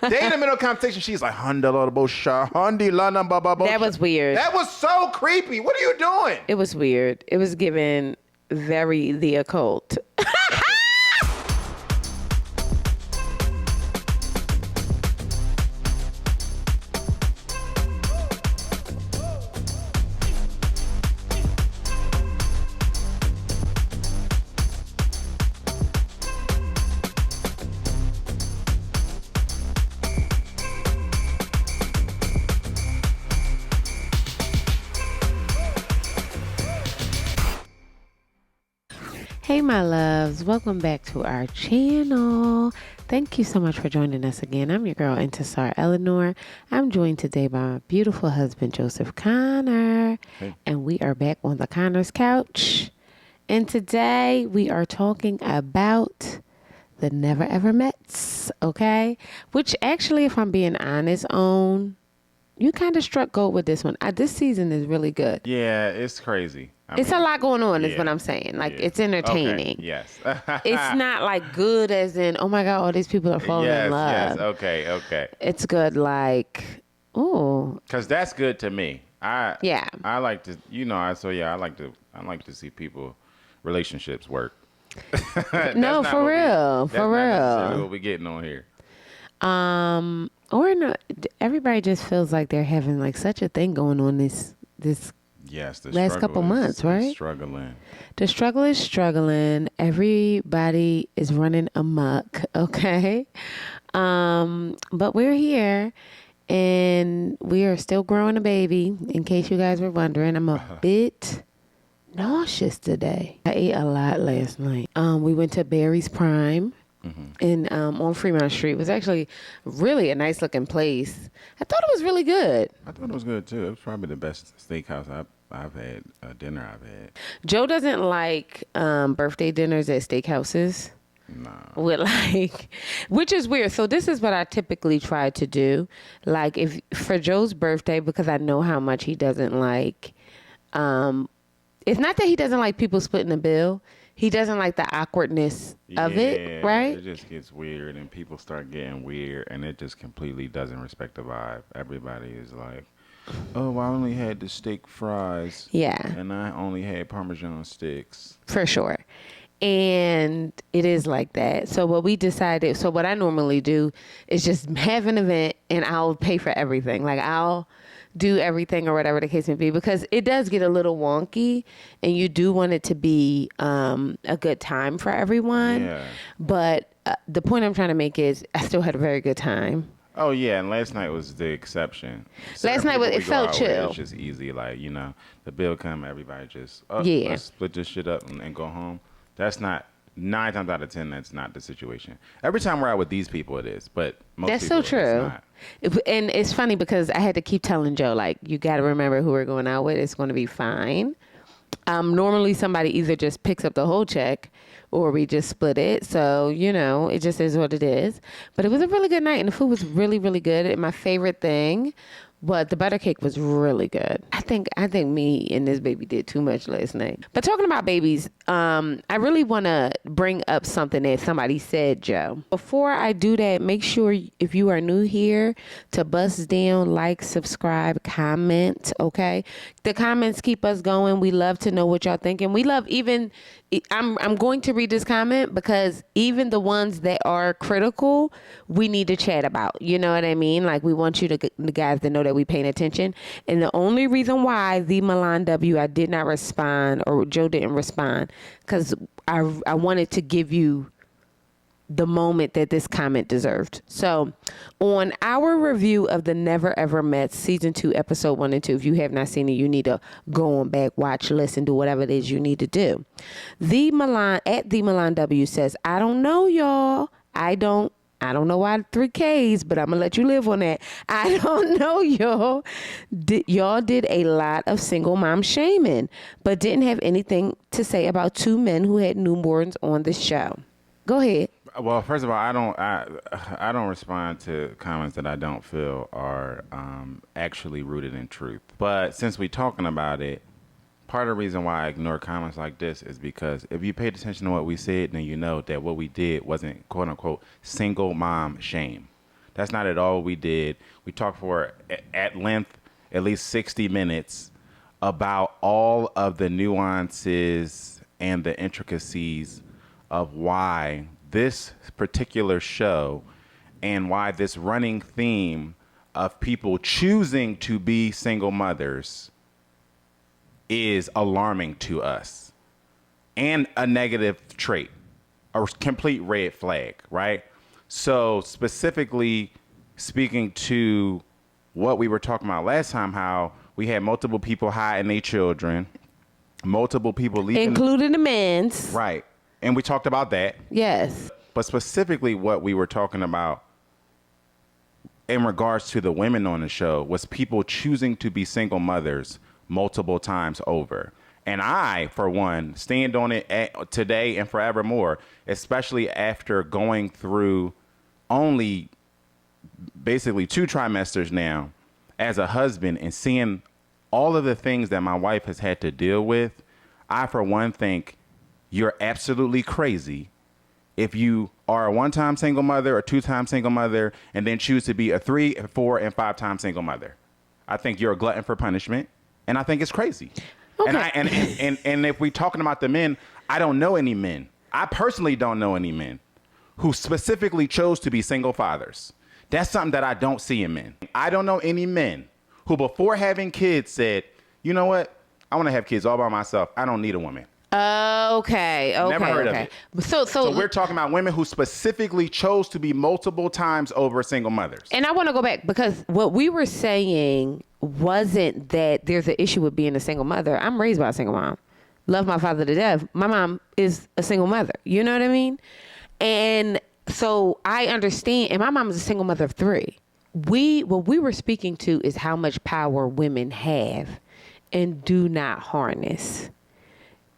They in the middle of the conversation. She's like, Honda, Hundi, Lana, ba, ba, ba. That was weird. That was so creepy. What are you doing? It was weird. It was given very the occult. Hey, my loves. Welcome back to our channel. Thank you so much for joining us again. I'm your girl, Zar Eleanor. I'm joined today by my beautiful husband, Joseph Conner. Hey. And we are back on the Conner's couch. And today we are talking about the Never Ever Mets, okay? Which actually, if I'm being honest, you kind of struck gold with this one. This season is really good. Yeah, it's crazy. It's a lot going on, is what I'm saying. Like, it's entertaining. Okay. Yes. It's not like good as in, oh my God, all these people are falling in love. Yes, okay. It's good like, ooh. Because that's good to me. I like to, I like to see people, relationships work. No, for real. That's not necessarily what we're getting on here. Or no, everybody just feels like they're having like such a thing going on this Yes, the last couple months, right? Struggling. The struggle is struggling. Everybody is running amok, okay? But we're here, and we are still growing a baby, in case you guys were wondering. I'm a bit nauseous today. I ate a lot last night. We went to Barry's Prime. And on Fremont Street. It was actually really a nice looking place. I thought it was really good. I thought it was good too. It was probably the best steakhouse I've had, dinner I've had. Joe doesn't like birthday dinners at steakhouses. No. Which is weird. So this is what I typically try to do. Like if for Joe's birthday, because I know how much he doesn't like, it's not that he doesn't like people splitting the bill. He doesn't like the awkwardness of it, right? It just gets weird, and people start getting weird, and it just completely doesn't respect the vibe. Everybody is like, oh, I only had the steak fries. Yeah. And I only had Parmesan sticks. For sure. And it is like that. So what I normally do is just have an event, and I'll pay for everything. Like I'll do everything or whatever the case may be, because it does get a little wonky, and you do want it to be a good time for everyone. Yeah. But the point I'm trying to make is I still had a very good time. Oh, yeah, and last night was the exception. Last night it felt chill. It's just easy, like, the bill come, everybody just, let's split this shit up and go home. That's not, 9 times out of 10, that's not the situation. Every time we're out with these people, it is, but most That's people, so true. it's not. And it's funny because I had to keep telling Joe, like, you got to remember who we're going out with. It's going to be fine. Normally somebody either just picks up the whole check or we just split it. So, it just is what it is. But it was a really good night, and the food was really, really good. And my favorite thing, but the butter cake was really good. I think me and this baby did too much last night. But talking about babies, I really want to bring up something that somebody said, Joe. Before I do that, make sure if you are new here to bust down, like, subscribe, comment, okay? The comments keep us going. We love to know what y'all think. And we love even, I'm going to read this comment because even the ones that are critical, we need to chat about. You know what I mean? Like, we want you to, the guys to know that we paying attention. And the only reason why the Milan W, I did not respond, or Joe didn't respond, because I wanted to give you the moment that this comment deserved. So on our review of the Never Ever Mets season 2, episode 1 and 2, if you have not seen it, you need to go on back, watch, listen, do whatever it is you need to do. The Milan W says, I don't know, y'all. I don't know why 3 Ks, but I'm going to let you live on that. I don't know, y'all. Y'all did a lot of single mom shaming, but didn't have anything to say about 2 men who had newborns on the show. Go ahead. Well, first of all, I don't respond to comments that I don't feel are actually rooted in truth. But since we're talking about it, part of the reason why I ignore comments like this is because if you paid attention to what we said, then you know that what we did wasn't, quote unquote, single mom shame. That's not at all what we did. We talked for, at length, at least 60 minutes about all of the nuances and the intricacies of why this particular show and why this running theme of people choosing to be single mothers is alarming to us and a negative trait, a complete red flag, right? So specifically speaking to what we were talking about last time, how we had multiple people hiding their children, multiple people leaving. Including the men's. Right. And we talked about that. Yes. But specifically what we were talking about in regards to the women on the show was people choosing to be single mothers multiple times over. And I, for one, stand on it today and forevermore, especially after going through only basically 2 trimesters now as a husband and seeing all of the things that my wife has had to deal with. I, for one, think you're absolutely crazy if you are a 1-time single mother or 2-time single mother and then choose to be a 3, 4, and 5-time single mother. I think you're a glutton for punishment, and I think it's crazy. Okay. And if we're talking about the men, I don't know any men. I personally don't know any men who specifically chose to be single fathers. That's something that I don't see in men. I don't know any men who before having kids said, you know what? I want to have kids all by myself. I don't need a woman. Okay. Never heard of it. So we're talking about women who specifically chose to be multiple times over single mothers. And I want to go back because what we were saying wasn't that there's an issue with being a single mother. I'm raised by a single mom. Love my father to death. My mom is a single mother. You know what I mean? And so I understand. And my mom is a single mother of 3. What we were speaking to is how much power women have and do not harness.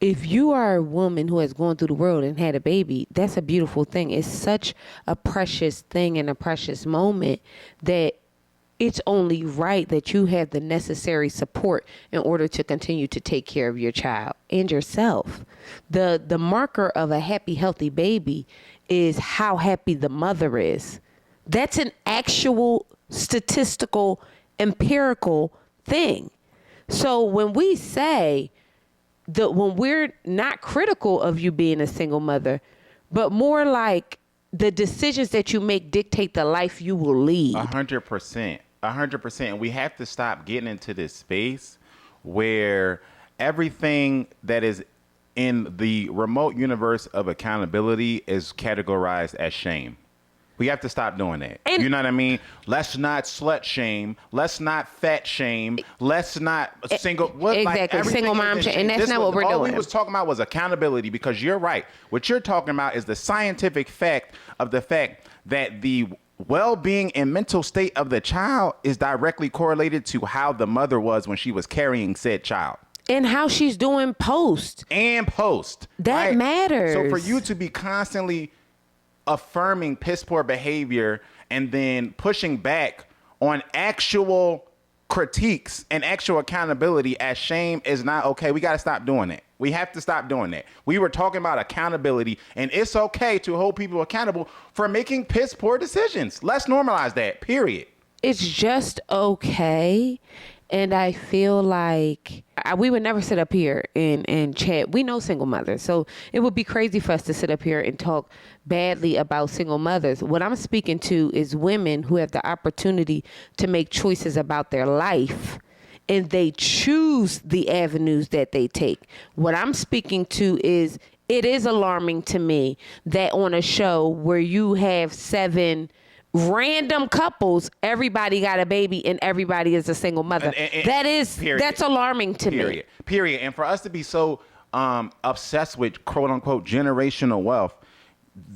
If you are a woman who has gone through the world and had a baby, that's a beautiful thing. It's such a precious thing and a precious moment that it's only right that you have the necessary support in order to continue to take care of your child and yourself. The marker of a happy, healthy baby is how happy the mother is. That's an actual statistical, empirical thing. So when we say when we're not critical of you being a single mother, but more like the decisions that you make dictate the life you will lead. 100%. 100%. And we have to stop getting into this space where everything that is in the remote universe of accountability is categorized as shame. We have to stop doing that. And you know what I mean? Let's not slut shame. Let's not fat shame. Let's not single. Exactly. Like single mom shame. And that's not what we're doing. All we was talking about was accountability, because you're right. What you're talking about is the scientific fact of the fact that the well-being and mental state of the child is directly correlated to how the mother was when she was carrying said child. And how she's doing post. That matters. So for you to be constantly affirming piss poor behavior and then pushing back on actual critiques and actual accountability as shame is not okay. We got to stop doing that. We have to stop doing that. We were talking about accountability, and it's okay to hold people accountable for making piss poor decisions. Let's normalize that, period. It's just okay. And I feel like we would never sit up here and chat. We know single mothers. So it would be crazy for us to sit up here and talk badly about single mothers. What I'm speaking to is women who have the opportunity to make choices about their life, and they choose the avenues that they take. What I'm speaking to is it is alarming to me that on a show where you have 7 random couples, everybody got a baby and everybody is a single mother. That's alarming to me. Period. And for us to be so obsessed with quote unquote generational wealth,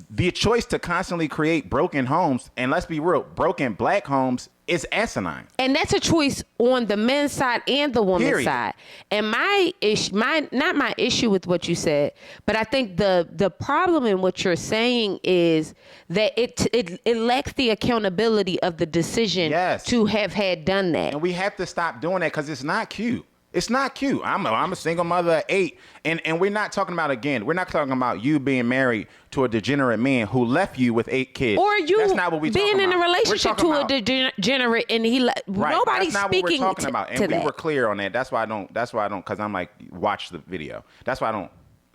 the choice to constantly create broken homes, and let's be real, broken black homes, is asinine. And that's a choice on the men's side and the woman's side. And not my issue with what you said, but I think the problem in what you're saying is that it lacks the accountability of the decision to have had done that. And we have to stop doing that because it's not cute. It's not cute. I'm a single mother at 8, and we're not talking about, again, we're not talking about you being married to a degenerate man who left you with 8 kids. Or you That's not what we being in a relationship to a degenerate and right. Nobody's That's not speaking what we're talking about. And to we that. were clear on that. That's why I don't, because I'm like, watch the video. That's why I don't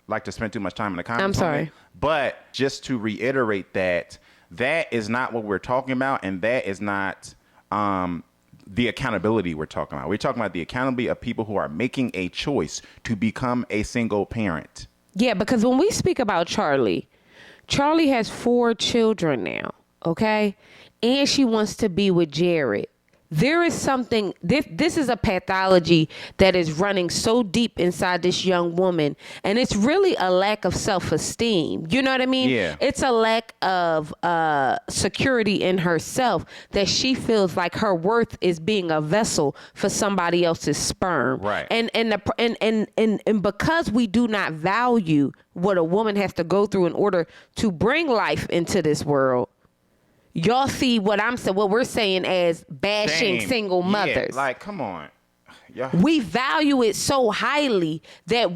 like to spend too much time in the comments. I'm sorry. But just to reiterate that is not what we're talking about, and that is not the accountability we're talking about. We're talking about the accountability of people who are making a choice to become a single parent. Yeah, because when we speak about Charlie has 4 children now, okay? And she wants to be with Jared. There is something, this is a pathology that is running so deep inside this young woman. And it's really a lack of self-esteem. You know what I mean? Yeah. It's a lack of security in herself that she feels like her worth is being a vessel for somebody else's sperm. Right. And because we do not value what a woman has to go through in order to bring life into this world, y'all see what we're saying as bashing single mothers. Yeah, like, come on. Yeah. We value it so highly that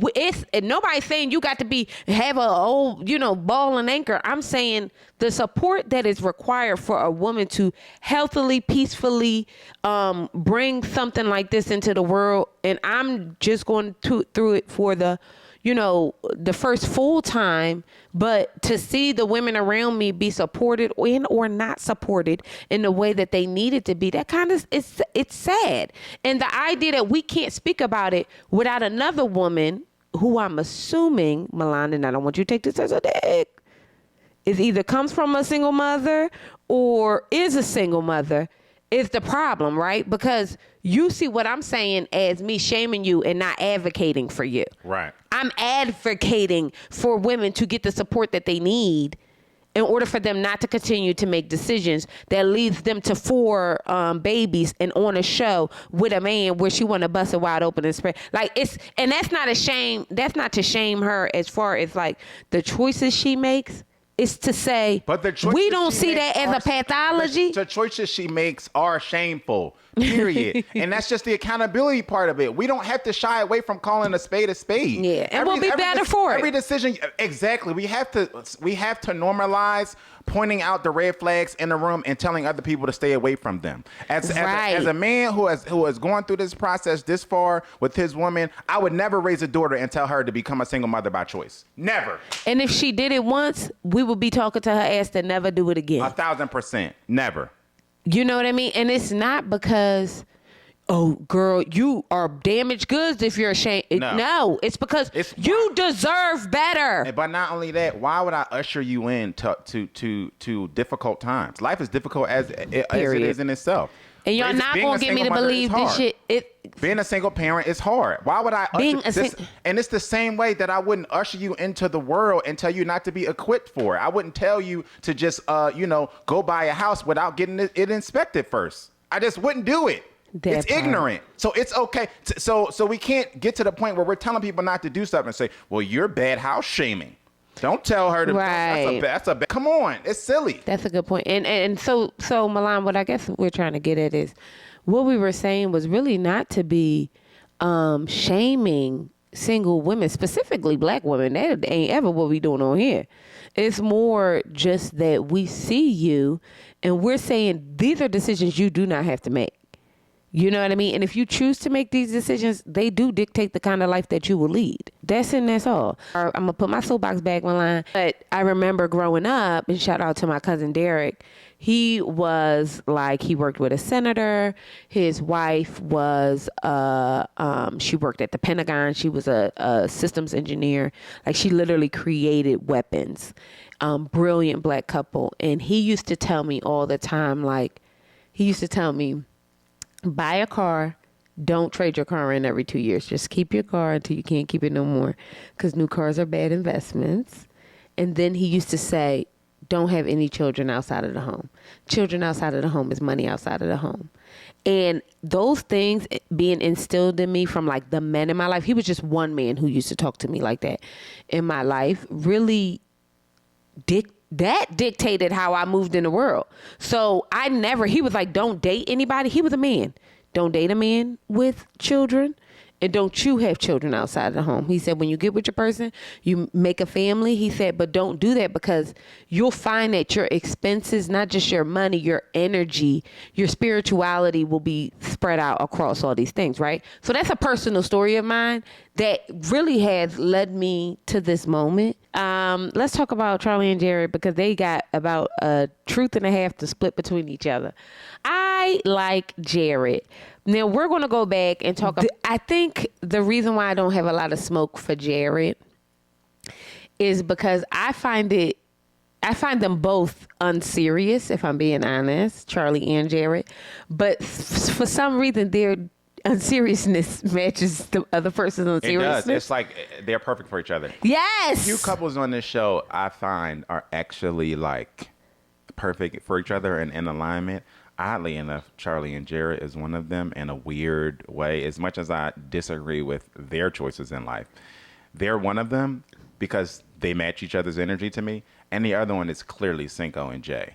and nobody's saying you got to have a old, ball and anchor. I'm saying the support that is required for a woman to healthily, peacefully bring something like this into the world. And I'm just going through it for the first full time, but to see the women around me be supported or not supported in the way that they needed to be, that kind of, it's sad. And the idea that we can't speak about it without another woman who I'm assuming, Milan, and I don't want you to take this as a dig, is either comes from a single mother or is a single mother, is the problem, right? Because you see what I'm saying as me shaming you and not advocating for you. Right. I'm advocating for women to get the support that they need in order for them not to continue to make decisions that leads them to 4 babies and on a show with a man where she want to bust it wide open and spread. And that's not a shame. That's not to shame her as far as like the choices she makes. Is to say, but we don't see that as a pathology. The choices she makes are shameful, period. And that's just the accountability part of it. We don't have to shy away from calling a spade a spade. Yeah, and we'll be better for it. Every decision, exactly. We have to normalize pointing out the red flags in the room and telling other people to stay away from them. As a man who has gone through this process this far with his woman, I would never raise a daughter and tell her to become a single mother by choice. Never. And if she did it once, we would be talking to her ass to never do it again. 1,000%. Never. You know what I mean? And it's not because, oh, girl, you are damaged goods if you're ashamed. No, it's because you deserve better. But not only that, why would I usher you in to difficult times? Life is difficult as it is in itself. And y'all not going to get me to believe this shit. Being a single parent is hard. Why would I and it's the same way that I wouldn't usher you into the world and tell you not to be equipped for it. I wouldn't tell you to just, go buy a house without getting it inspected first. I just wouldn't do it. It's ignorant. So it's okay. So we can't get to the point where we're telling people not to do something and say, well, you're bad house shaming. Don't tell her to. Right. Come on. It's silly. That's a good point. And so Milan, what I guess we're trying to get at is what we were saying was really not to be shaming single women, specifically black women. That ain't ever what we doing on here. It's more just that we see you and we're saying these are decisions you do not have to make. You know what I mean? And if you choose to make these decisions, they do dictate the kind of life that you will lead. That's all. I'm going to put my soapbox back on line. But I remember growing up, and shout out to my cousin Derek, he was he worked with a senator. His wife was, she worked at the Pentagon. She was a systems engineer. She literally created weapons. Brilliant black couple. And he used to tell me all the time, buy a car, don't trade your car in every 2 years. Just keep your car until you can't keep it no more, because new cars are bad investments. And then he used to say, don't have any children outside of the home. Children outside of the home is money outside of the home. And those things being instilled in me from the men in my life, he was just one man who used to talk to me like that in my life, really dictated how I moved in the world. So he was like, don't date anybody. He was a man. Don't date a man with children And don't you have children outside of the home. He said, when you get with your person, you make a family. He said, but don't do that because you'll find that your expenses, not just your money, your energy, your spirituality will be spread out across all these things, right? So that's a personal story of mine that really has led me to this moment. Let's talk about Charlie and Jared because they got about a truth and a half to split between each other. I like Jared. Now, we're going to go back and talk. I think the reason why I don't have a lot of smoke for Jared is because I find them both unserious, if I'm being honest, Charlie and Jared. But for some reason, their unseriousness matches the other person's unseriousness. It does. It's like they're perfect for each other. Yes. Few couples on this show I find are actually like perfect for each other and in alignment. Oddly enough, Charlie and Jared is one of them in a weird way. As much as I disagree with their choices in life, they're one of them because they match each other's energy to me. And the other one is clearly Cinco and Jay.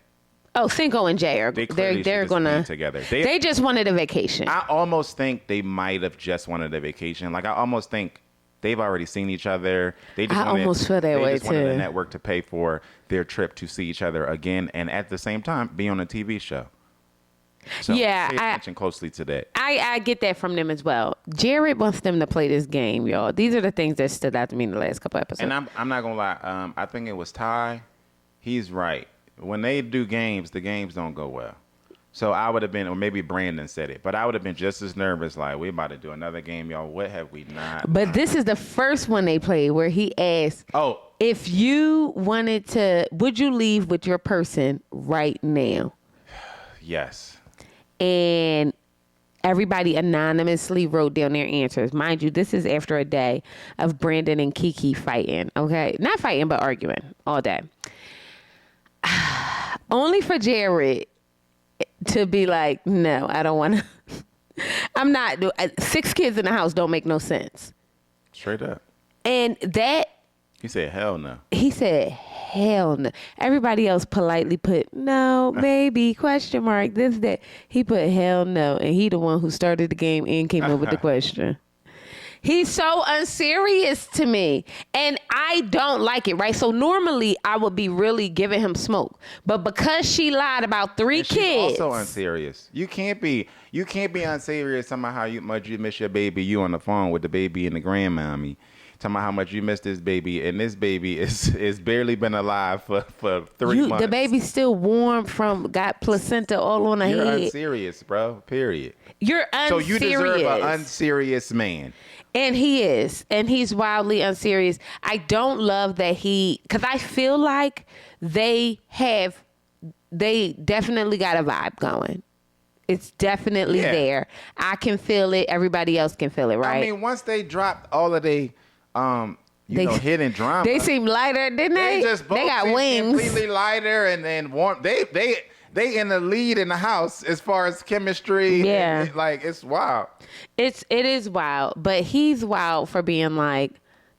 Oh, Cinco and Jay are they're gonna be together. They just wanted a vacation. I almost think they might have just wanted a vacation. Like I almost think they've already seen each other. They just almost feel that way just wanted too. the network to pay for their trip to see each other again, and at the same time be on a TV show. So yeah, pay attention closely to that. I get that from them as well. Jared wants them to play this game, y'all. These are the things that stood out to me in the last couple episodes. And I'm not gonna lie. I think it was Ty. He's right. When they do games, the games don't go well. So I would have been, or maybe Brandon said it, but I would have been just as nervous. Like, we about to do another game, y'all. What have we not? But this is the first one they played where he asked, if you wanted to, would you leave with your person right now? Yes. And everybody anonymously wrote down their answers. Mind you, this is after a day of Brandon and Kiki fighting. Okay, not fighting, but arguing all day. Only for Jared to be like, no, I don't want to. I'm not. 6 kids in the house don't make no sense. Straight up. And that. He said, hell no. He said, hell no. Everybody else politely put, no, maybe, question mark, this, that. He put, hell no. And he the one who started the game and came up with the question. He's so unserious to me. And I don't like it, right? So normally I would be really giving him smoke. But because she lied about 3 kids. She's also unserious. You can't be unserious talking about how much you miss your baby. You on the phone with the baby and the grandmommy. Talking about how much you miss this baby, and this baby is barely been alive for 3 months. The baby's still warm got placenta all on her head. You're unserious, bro. Period. You're unserious. So you deserve an unserious man. And he is. And he's wildly unserious. I don't love that because I feel like they definitely got a vibe going. It's definitely there. I can feel it. Everybody else can feel it, right? I mean, once they dropped all of they hidden drama. They seem lighter, didn't they? They got wings. Completely lighter and warm. They in the lead in the house as far as chemistry. Yeah. It's wild. It is wild, but he's wild for being like,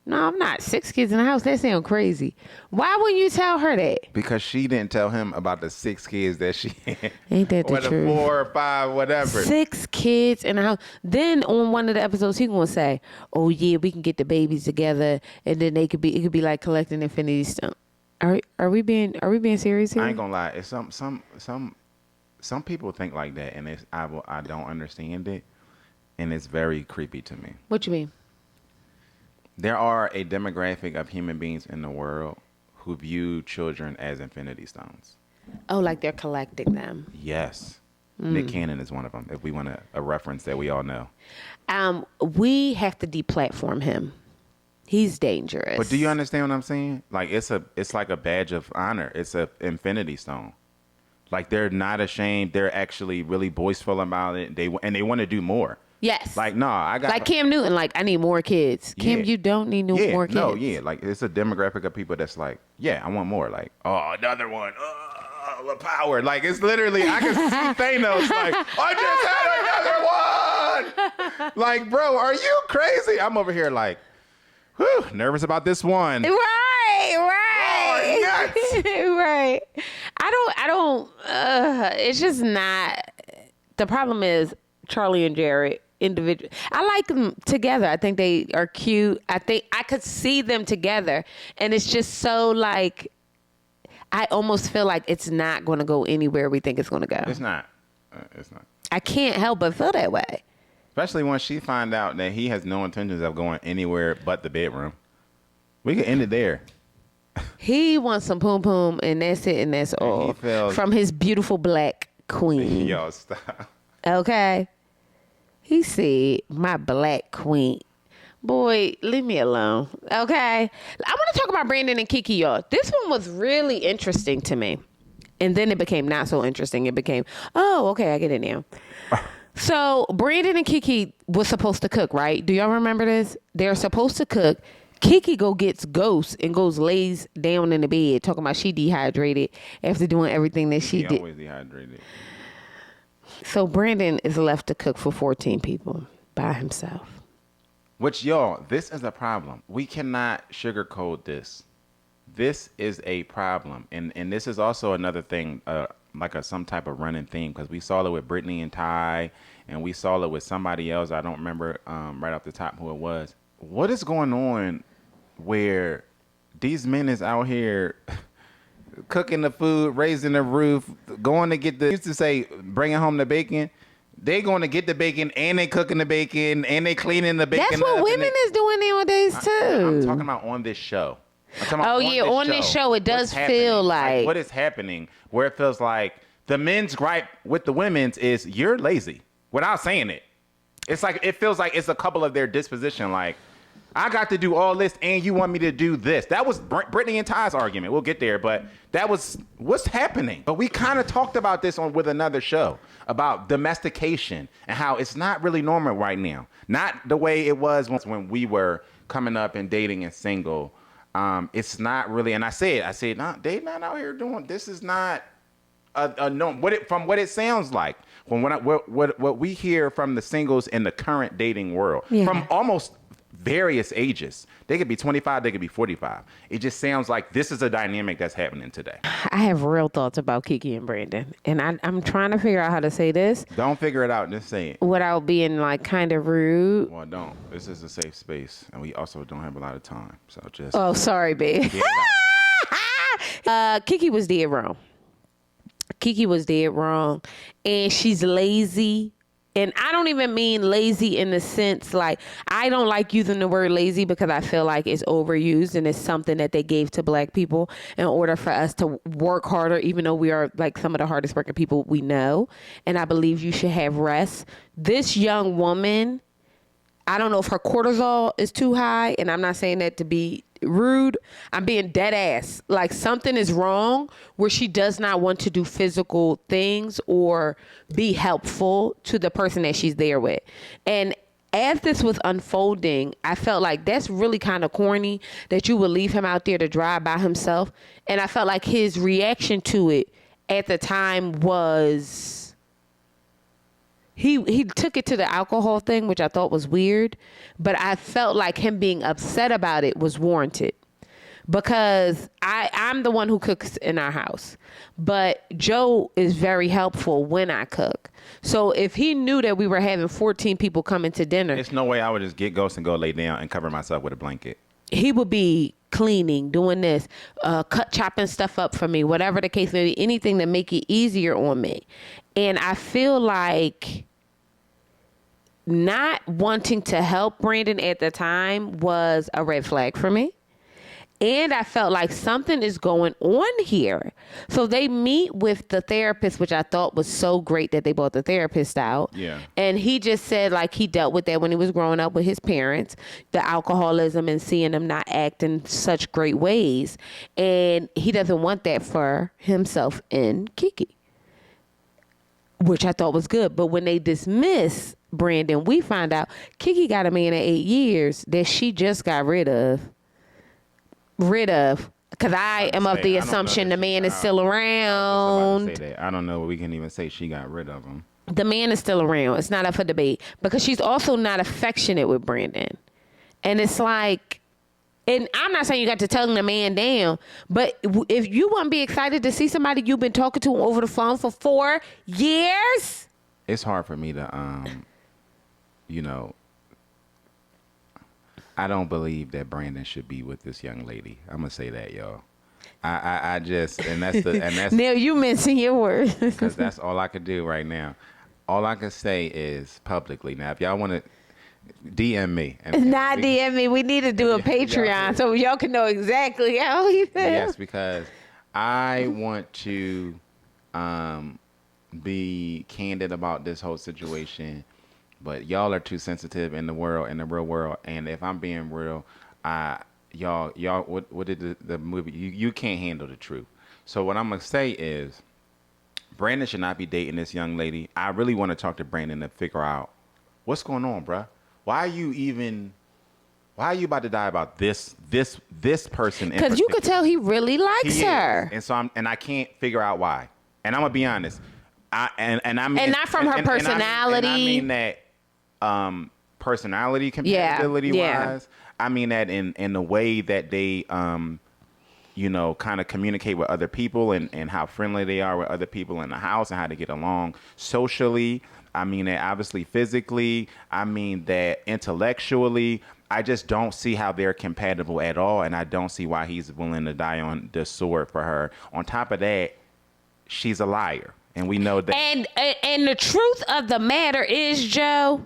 no, I'm not. 6 kids in the house. That sounds crazy. Why wouldn't you tell her that? Because she didn't tell him about the 6 kids that she had. Ain't that the truth? 4 or 5, whatever. 6 kids in the house. Then on one of the episodes, he gonna say, "Oh yeah, we can get the babies together, and then it could be like collecting Infinity Stone." Are we being serious here? I ain't gonna lie. It's some people think like that, and I don't understand it, and it's very creepy to me. What you mean? There are a demographic of human beings in the world who view children as Infinity Stones. Oh, like they're collecting them. Yes. Nick Cannon is one of them, if we want a reference that we all know. We have to deplatform him. He's dangerous. But do you understand what I'm saying? Like, it's like a badge of honor. It's a Infinity Stone. Like, they're not ashamed. They're actually really boastful about it. They want to do more. Yes. Like, no, I got... Like Cam Newton, like, I need more kids. Yeah. Kim, you don't need more kids. No, yeah. Like, it's a demographic of people that's like, yeah, I want more. Like, oh, another one. Oh, the power. Like, it's literally, I can see Thanos like, I just had another one. Like, bro, are you crazy? I'm over here like, whew, nervous about this one. Right. Oh, nuts. Right. I don't, it's just not, the problem is Charlie and Jared, individual. I like them together. I think they are cute. I think I could see them together, and it's just so like. I almost feel like it's not going to go anywhere we think it's going to go. It's not. It's not. I can't help but feel that way. Especially when she find out that he has no intentions of going anywhere but the bedroom. We could end it there. He wants some poom poom, and that's it, and that's all. From his beautiful black queen. Yo, stop. Okay. He said, my black queen. Boy, leave me alone. Okay. I want to talk about Brandon and Kiki, y'all. This one was really interesting to me. And then it became not so interesting. It became, oh, okay, I get it now. So Brandon and Kiki was supposed to cook, right? Do y'all remember this? They're supposed to cook. Kiki gets ghosts and lays down in the bed talking about she dehydrated after doing everything that she did. Always dehydrated. So Brandon is left to cook for 14 people by himself. Which, y'all, this is a problem. We cannot sugarcoat this. This is a problem. And this is also another thing, some type of running theme, because we saw it with Britney and Ty, and we saw it with somebody else. I don't remember right off the top who it was. What is going on where these men is out here cooking the food, raising the roof, going to get used to say, bringing home the bacon. They going to get the bacon, and they cooking the bacon, and they cleaning the bacon. That's what women is doing nowadays too. I'm talking about on this show. On this show, it does feel like what is happening, where it feels like the men's gripe with the women's is you're lazy without saying it. It's like it feels like it's a couple of their disposition. Like, I got to do all this, and you want me to do this. That was Britney and Ty's argument. We'll get there, but that was what's happening. But we kind of talked about this with another show about domestication and how it's not really normal right now. Not the way it was when we were coming up and dating and single. It's not really. And I said, nah, they not out here doing this. Is not a norm. From what it sounds like, what we hear from the singles in the current dating world, from almost various ages. They could be 25, they could be 45. It just sounds like this is a dynamic that's happening today. I have real thoughts about Kiki and Brandon, and I'm trying to figure out how to say this. Don't figure it out, just say it. Without being like kind of rude. Well, don't. This is a safe space, and we also don't have a lot of time, so just. Oh, sorry, babe. Kiki was dead wrong. Kiki was dead wrong, and she's lazy. And I don't even mean lazy in the sense like I don't like using the word lazy because I feel like it's overused and it's something that they gave to black people in order for us to work harder, even though we are like some of the hardest working people we know. And I believe you should have rest. This young woman, I don't know if her cortisol is too high, and I'm not saying that to be rude. I'm being dead ass. Like something is wrong where she does not want to do physical things or be helpful to the person that she's there with. And as this was unfolding, I felt like that's really kind of corny that you would leave him out there to drive by himself. And I felt like his reaction to it at the time was he took it to the alcohol thing, which I thought was weird, but I felt like him being upset about it was warranted because I'm the one who cooks in our house, but Joe is very helpful when I cook. So if he knew that we were having 14 people coming to dinner, there's no way I would just get ghost and go lay down and cover myself with a blanket. He would be cleaning, doing this, chopping stuff up for me, whatever the case may be, anything to make it easier on me. And I feel like not wanting to help Brandon at the time was a red flag for me. And I felt like something is going on here. So they meet with the therapist, which I thought was so great that they brought the therapist out. Yeah. And he just said like he dealt with that when he was growing up with his parents, the alcoholism and seeing them not act in such great ways. And he doesn't want that for himself and Kiki, which I thought was good. But when they dismiss Brandon, we find out Kiki got a man of 8 years that she just got rid of. Because I am of the assumption the man is still around. I don't know. We can even say she got rid of him. The man is still around. It's not up for debate because she's also not affectionate with Brandon. And it's like, and I'm not saying you got to tell the man down, but if you wouldn't be excited to see somebody you've been talking to over the phone for 4 years. It's hard for me to, you know, I don't believe that Brandon should be with this young lady. I'm gonna say that, y'all. I just, and that's Neil, you mention your words. because that's all I could do right now. All I can say is publicly. Now, if y'all want to DM me, Not DM me. We need to do a Patreon so y'all can know exactly how he feels. yes, because I want to be candid about this whole situation, but y'all are too sensitive in the real world. And if I'm being real, y'all, what did the movie? You can't handle the truth. So what I'm gonna say is, Brandon should not be dating this young lady. I really want to talk to Brandon to figure out what's going on, bruh. Why are you about to die about this person? Because you could tell he really likes her. And so I can't figure out why. And I'm gonna be honest. I mean, and not from her personality. I mean that personality compatibility wise. I mean that in the way that they you know, kind of communicate with other people and how friendly they are with other people in the house and how to get along socially. I mean that obviously physically. I mean that intellectually. I just don't see how they're compatible at all, and I don't see why he's willing to die on the sword for her. On top of that, she's a liar, and we know that. And the truth of the matter is, Joe,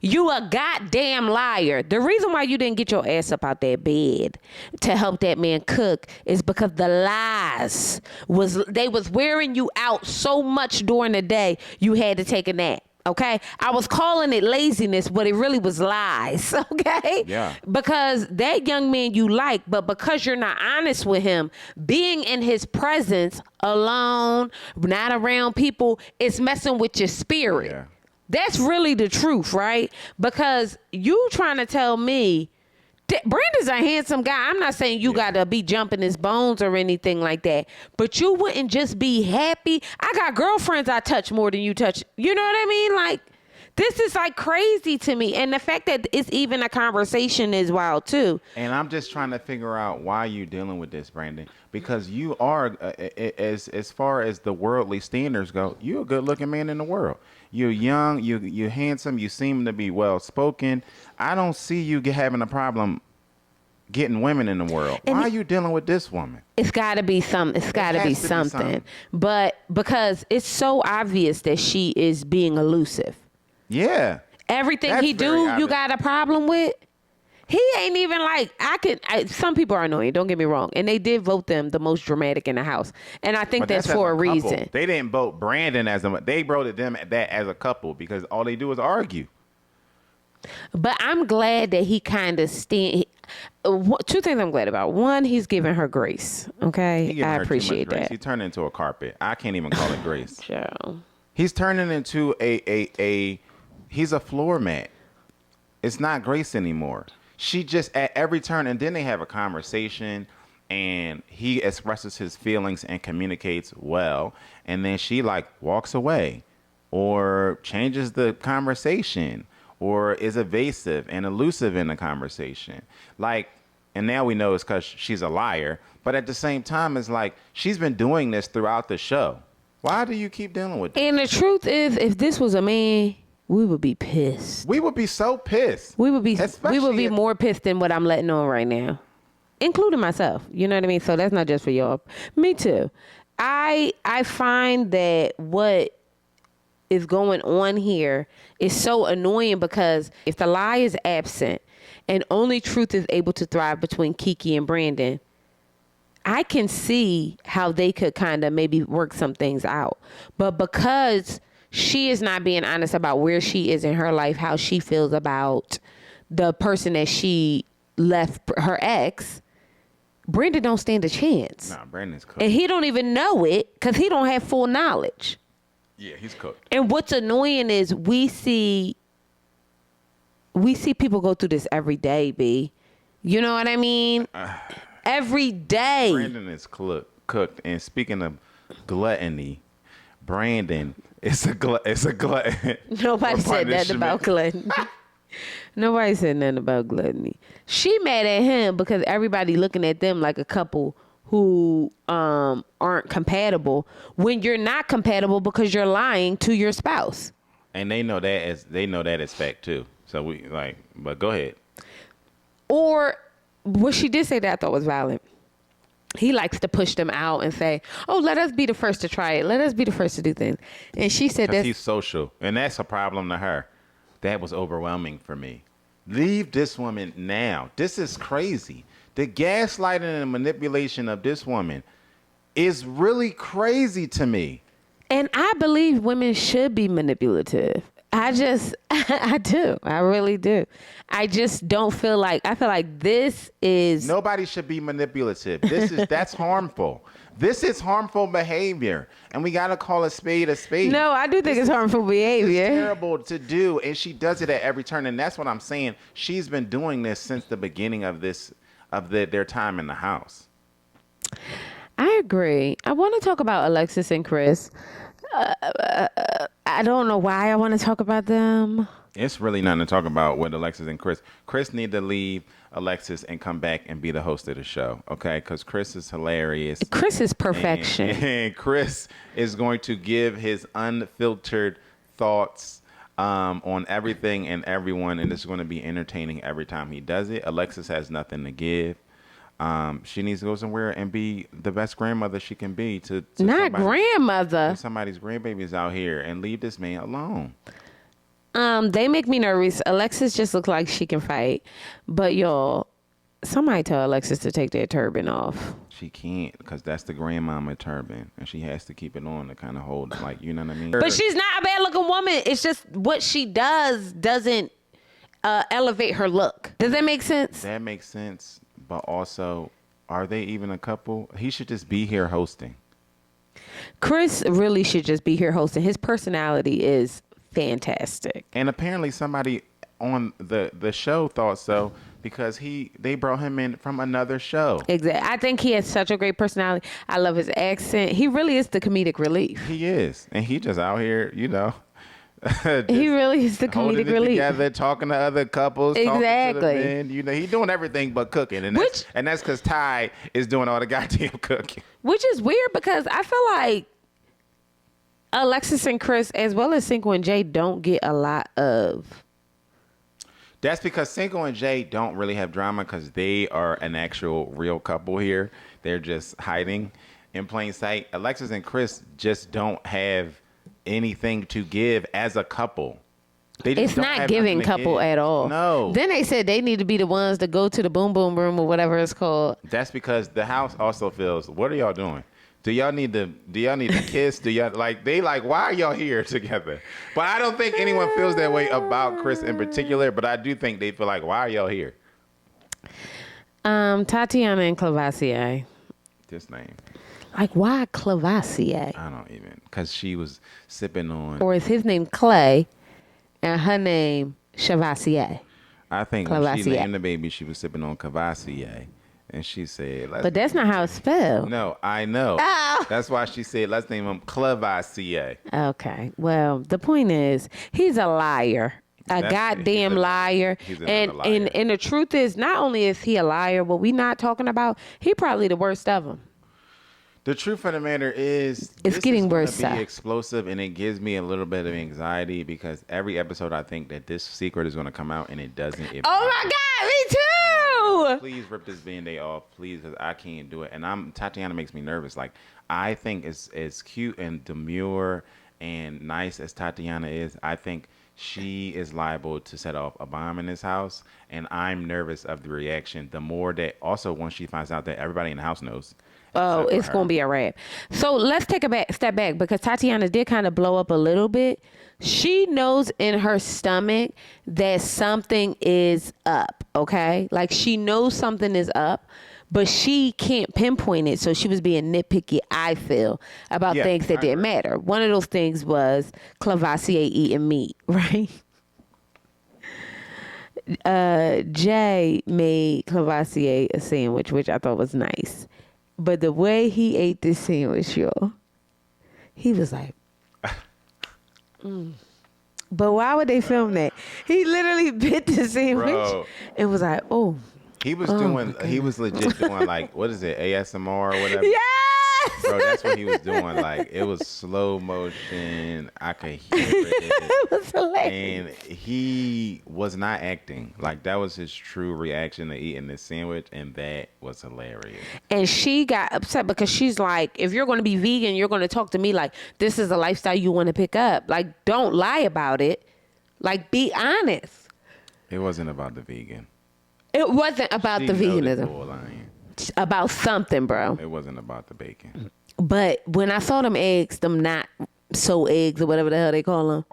you a goddamn liar. The reason why you didn't get your ass up out that bed to help that man cook is because the lies was wearing you out so much during the day you had to take a nap. Okay, I was calling it laziness, but it really was lies. Okay, yeah. Because that young man you like, but because you're not honest with him, being in his presence alone, not around people, it's messing with your spirit. Yeah. That's really the truth, right? Because you trying to tell me Brandon's a handsome guy. I'm not saying you got to be jumping his bones or anything like that, but you wouldn't just be happy. I got girlfriends I touch more than you touch. You know what I mean? Like, this is like crazy to me. And the fact that it's even a conversation is wild too. And I'm just trying to figure out why you're dealing with this, Brandon, because you are, as far as the worldly standards go, you're a good looking man in the world. You're young, you're handsome, you seem to be well spoken. I don't see you having a problem getting women in the world. Why are you dealing with this woman? It's got to be something. It's got to be something. But because it's so obvious that she is being elusive. Yeah. Everything he do, you got a problem with? He ain't even like, some people are annoying, don't get me wrong. And they did vote them the most dramatic in the house. And I think that's for a reason. They didn't vote Brandon they voted them that as a couple because all they do is argue. But I'm glad that he kind of two things I'm glad about. One, he's giving her grace. Okay. I appreciate that. He turned into a carpet. I can't even call it grace. Joe. He's turning into he's a floor mat. It's not grace anymore. She just at every turn, and then they have a conversation and he expresses his feelings and communicates well. And then she like walks away or changes the conversation or is evasive and elusive in the conversation. Like, and now we know it's because she's a liar. But at the same time, it's like she's been doing this throughout the show. Why do you keep dealing with this? And the truth is, if this was a man, we would be pissed. We would be so pissed. We would be more pissed than what I'm letting on right now, including myself. You know what I mean? So that's not just for y'all. Me too. I find that what is going on here is so annoying because if the lie is absent and only truth is able to thrive between Kiki and Brandon, I can see how they could kind of maybe work some things out. But because she is not being honest about where she is in her life, how she feels about the person that she left, her ex, Brandon don't stand a chance. Nah, Brandon's cooked. And he don't even know it because he don't have full knowledge. Yeah, he's cooked. And what's annoying is we see people go through this every day, B. You know what I mean? Every day. Brandon is cooked. And speaking of gluttony, Brandon is a glutton. Nobody said nothing about gluttony. Nobody said nothing about gluttony. She mad at him because everybody looking at them like a couple who aren't compatible when you're not compatible because you're lying to your spouse. And they know that as fact too. So but go ahead. Or what she did say that I thought was valid. He likes to push them out and say, "Oh, let us be the first to try it. Let us be the first to do things." And she said Because he's social, and that's a problem to her. That was overwhelming for me. Leave this woman now. This is crazy. The gaslighting and manipulation of this woman is really crazy to me. And I believe women should be manipulative. I do. I really do. I just don't feel like, I feel like this is. Nobody should be manipulative. That's harmful. This is harmful behavior. And we got to call a spade a spade. No, I do think it's harmful behavior. It's terrible to do. And she does it at every turn. And that's what I'm saying. She's been doing this since the beginning of their time in the house. I agree. I want to talk about Alexis and Chris. I don't know why I want to talk about them. It's really nothing to talk about with Alexis and Chris. Chris need to leave Alexis and come back and be the host of the show, okay? Because Chris is hilarious. Chris is perfection. And Chris is going to give his unfiltered thoughts on everything and everyone, and it's going to be entertaining every time he does it. Alexis has nothing to give. She needs to go somewhere and be the best grandmother she can be to not grandmother. Somebody's grandbabies out here, and leave this man alone. They make me nervous. Alexis just looks like she can fight, but y'all, somebody tell Alexis to take that turban off. She can't, because that's the grandmama turban, and she has to keep it on to kind of hold, like, you know what I mean? But she's not a bad looking woman. It's just what she does doesn't elevate her look. Does that make sense? That makes sense. But also, are they even a couple? He should just be here hosting. Chris really should just be here hosting. His personality is fantastic. And apparently somebody on the show thought so, because they brought him in from another show. Exactly. I think he has such a great personality. I love his accent. He really is the comedic relief. He is. And he just out here, he really is the comedic relief. Together, talking to other couples, exactly. talking to the men. He's doing everything but cooking, and that's because Ty is doing all the goddamn cooking. Which is weird, because I feel like Alexis and Chris, as well as Cinco and Jay, don't get a lot of. That's because Cinco and Jay don't really have drama, because they are an actual real couple here. They're just hiding in plain sight. Alexis and Chris just don't have anything to give as a couple. It's not giving couple at all. No. Then they said they need to be the ones to go to the boom boom room or whatever it's called. That's because the house also feels, what are y'all doing? Do y'all need to kiss? Why are y'all here together? But I don't think anyone feels that way about Chris in particular, but I do think they feel like, why are y'all here? Tatiana and Clavasier. This name. Like, why Clavasier? I don't even, because she was sipping on. Or is his name Clay and her name Chavasier? I think when she named the baby, she was sipping on Clavasier. And she said, but that's not how it's spelled. No, I know. Oh. That's why she said, let's name him Clavasier. Okay. Well, the point is, he's a liar. A goddamn liar. And the truth is, not only is he a liar, what we not talking about, he probably the worst of them. The truth of the matter is, it's getting worse. It's explosive, and it gives me a little bit of anxiety, because every episode I think that this secret is going to come out, and it doesn't. Oh my God, me too! Please rip this Band-Aid off, please, because I can't do it. And Tatiana makes me nervous. Like, I think as cute and demure and nice as Tatiana is, I think she is liable to set off a bomb in this house, and I'm nervous of the reaction. The more that, also once she finds out that everybody in the house knows. Oh, it's going to be a wrap. So let's take a step back, because Tatiana did kind of blow up a little bit. She knows in her stomach that something is up, okay? Like, she knows something is up, but she can't pinpoint it. So she was being nitpicky, I feel, about things that didn't matter. One of those things was Clavasier eating meat, right? Jay made Clavasier a sandwich, which I thought was nice. But the way he ate this sandwich, y'all, he was like, But why would they film that? He literally bit the sandwich and was like, oh. He was legit doing, like, what is it, ASMR or whatever? Yes! Bro, that's what he was doing. Like, it was slow motion. I could hear it. It was hilarious. And he was not acting. Like, that was his true reaction to eating this sandwich, and that was hilarious. And she got upset because she's like, if you're going to be vegan, you're going to talk to me like this is a lifestyle you want to pick up. Like, don't lie about it. Like, be honest. It wasn't about the vegan. It wasn't about the veganism. About something, bro. It wasn't about the bacon. But when I saw them eggs, them not so eggs or whatever the hell they call them,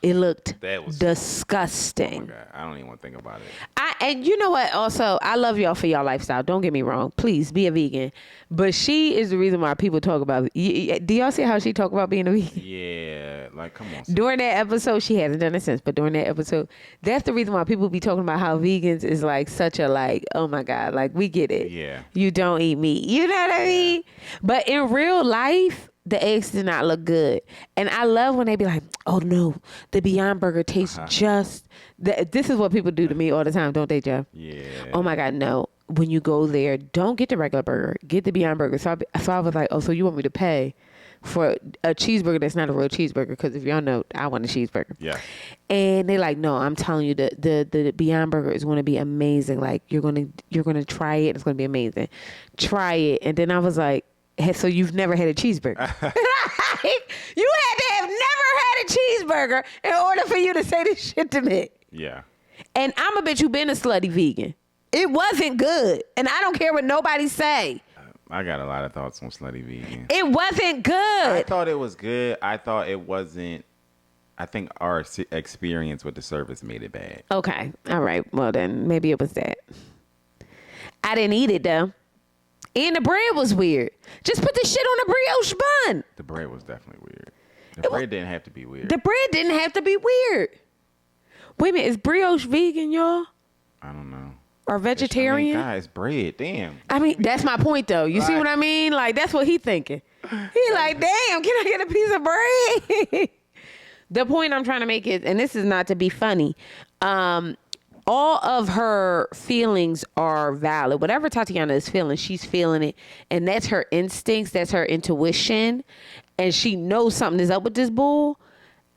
it looked disgusting. Oh my God, I don't even want to think about it. And you know what? Also, I love y'all for y'all lifestyle. Don't get me wrong. Please be a vegan. But she is the reason why people talk about it. Do y'all see how she talk about being a vegan? Yeah, like, come on. During that episode, she hasn't done it since, but during that episode, that's the reason why people be talking about how vegans is like such a like, oh my God, like we get it. Yeah. You don't eat meat. You know what I mean? But in real life, the eggs did not look good. And I love when they be like, oh no, the Beyond Burger tastes just, this is what people do to me all the time, don't they, Jeff? Yeah. Oh my God, no. When you go there, don't get the regular burger, get the Beyond Burger. So I was like, oh, so you want me to pay for a cheeseburger that's not a real cheeseburger? Because if y'all know, I want a cheeseburger. Yeah. And they're like, no, I'm telling you, the Beyond Burger is going to be amazing. Like, you're gonna try it. It's going to be amazing. Try it. And then I was like, hey, so you've never had a cheeseburger? You had to have never had a cheeseburger in order for you to say this shit to me. Yeah. And I'm a bitch who been a slutty vegan. It wasn't good. And I don't care what nobody say. I got a lot of thoughts on slutty vegan. It wasn't good. I thought it was good. I thought it wasn't. I think our experience with the service made it bad. Okay. All right. Well, then maybe it was that. I didn't eat it, though. And the bread was weird. Just put this shit on a brioche bun. The bread was definitely weird. The bread didn't have to be weird. The bread didn't have to be weird. Wait a minute. Is brioche vegan, y'all? I don't know. Or vegetarian? Guys, bread. Damn. I mean, that's my point, though. You see what I mean? Like, that's what he thinking. He like, damn, can I get a piece of bread? The point I'm trying to make is, and this is not to be funny, all of her feelings are valid. Whatever Tatiana is feeling, she's feeling it. And that's her instincts. That's her intuition. And she knows something is up with this bull.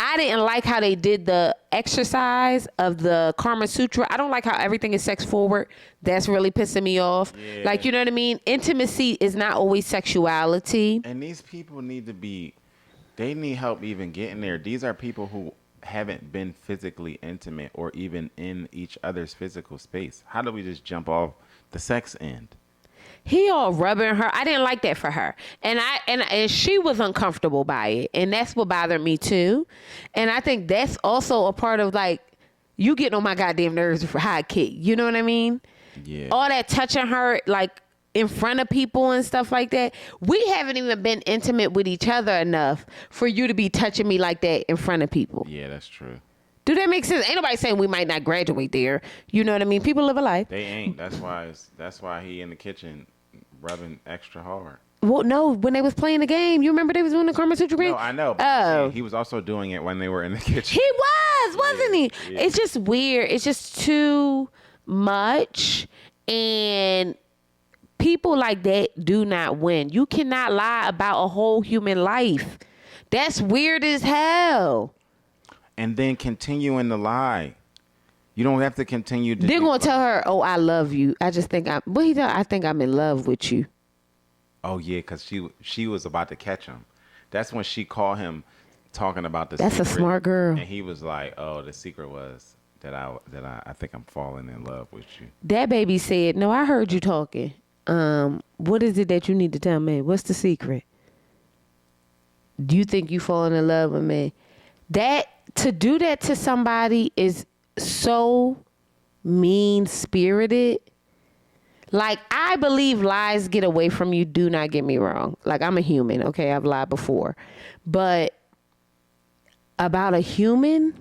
I didn't like how they did the exercise of the Karma Sutra. I don't like how everything is sex forward. That's really pissing me off. Yeah. Like, you know what I mean? Intimacy is not always sexuality. And these people they need help even getting there. These are people who haven't been physically intimate or even in each other's physical space. How do we just jump off the sex end? He all rubbing her. I didn't like that for her. And she was uncomfortable by it. And that's what bothered me too. And I think that's also a part of like, you getting on my goddamn nerves for high kick. You know what I mean? Yeah. All that touching her like in front of people and stuff like that. We haven't even been intimate with each other enough for you to be touching me like that in front of people. Yeah, that's true. Do that make sense? Ain't nobody saying we might not graduate there. You know what I mean? People live a life. They ain't. That's why he in the kitchen rubbing extra hard. Well, no, when they was playing the game, you remember they was doing the Karma Sutra game? No, I know. But he was also doing it when they were in the kitchen. He was, wasn't he? Yeah. It's just weird. It's just too much. And people like that do not win. You cannot lie about a whole human life. That's weird as hell. And then continuing to lie. You don't have to continue to. They're going to tell her, oh, I love you. I just think I think I'm in love with you. Oh, yeah, because she was about to catch him. That's when she called him talking about the That's secret. A smart girl. And he was like, oh, the secret was that I think I'm falling in love with you. That baby said, no, I heard you talking. What is it that you need to tell me? What's the secret? Do you think you falling in love with me? To do that to somebody is so mean-spirited. Like, I believe lies get away from you. Do not get me wrong. Like, I'm a human, okay? I've lied before. But about a human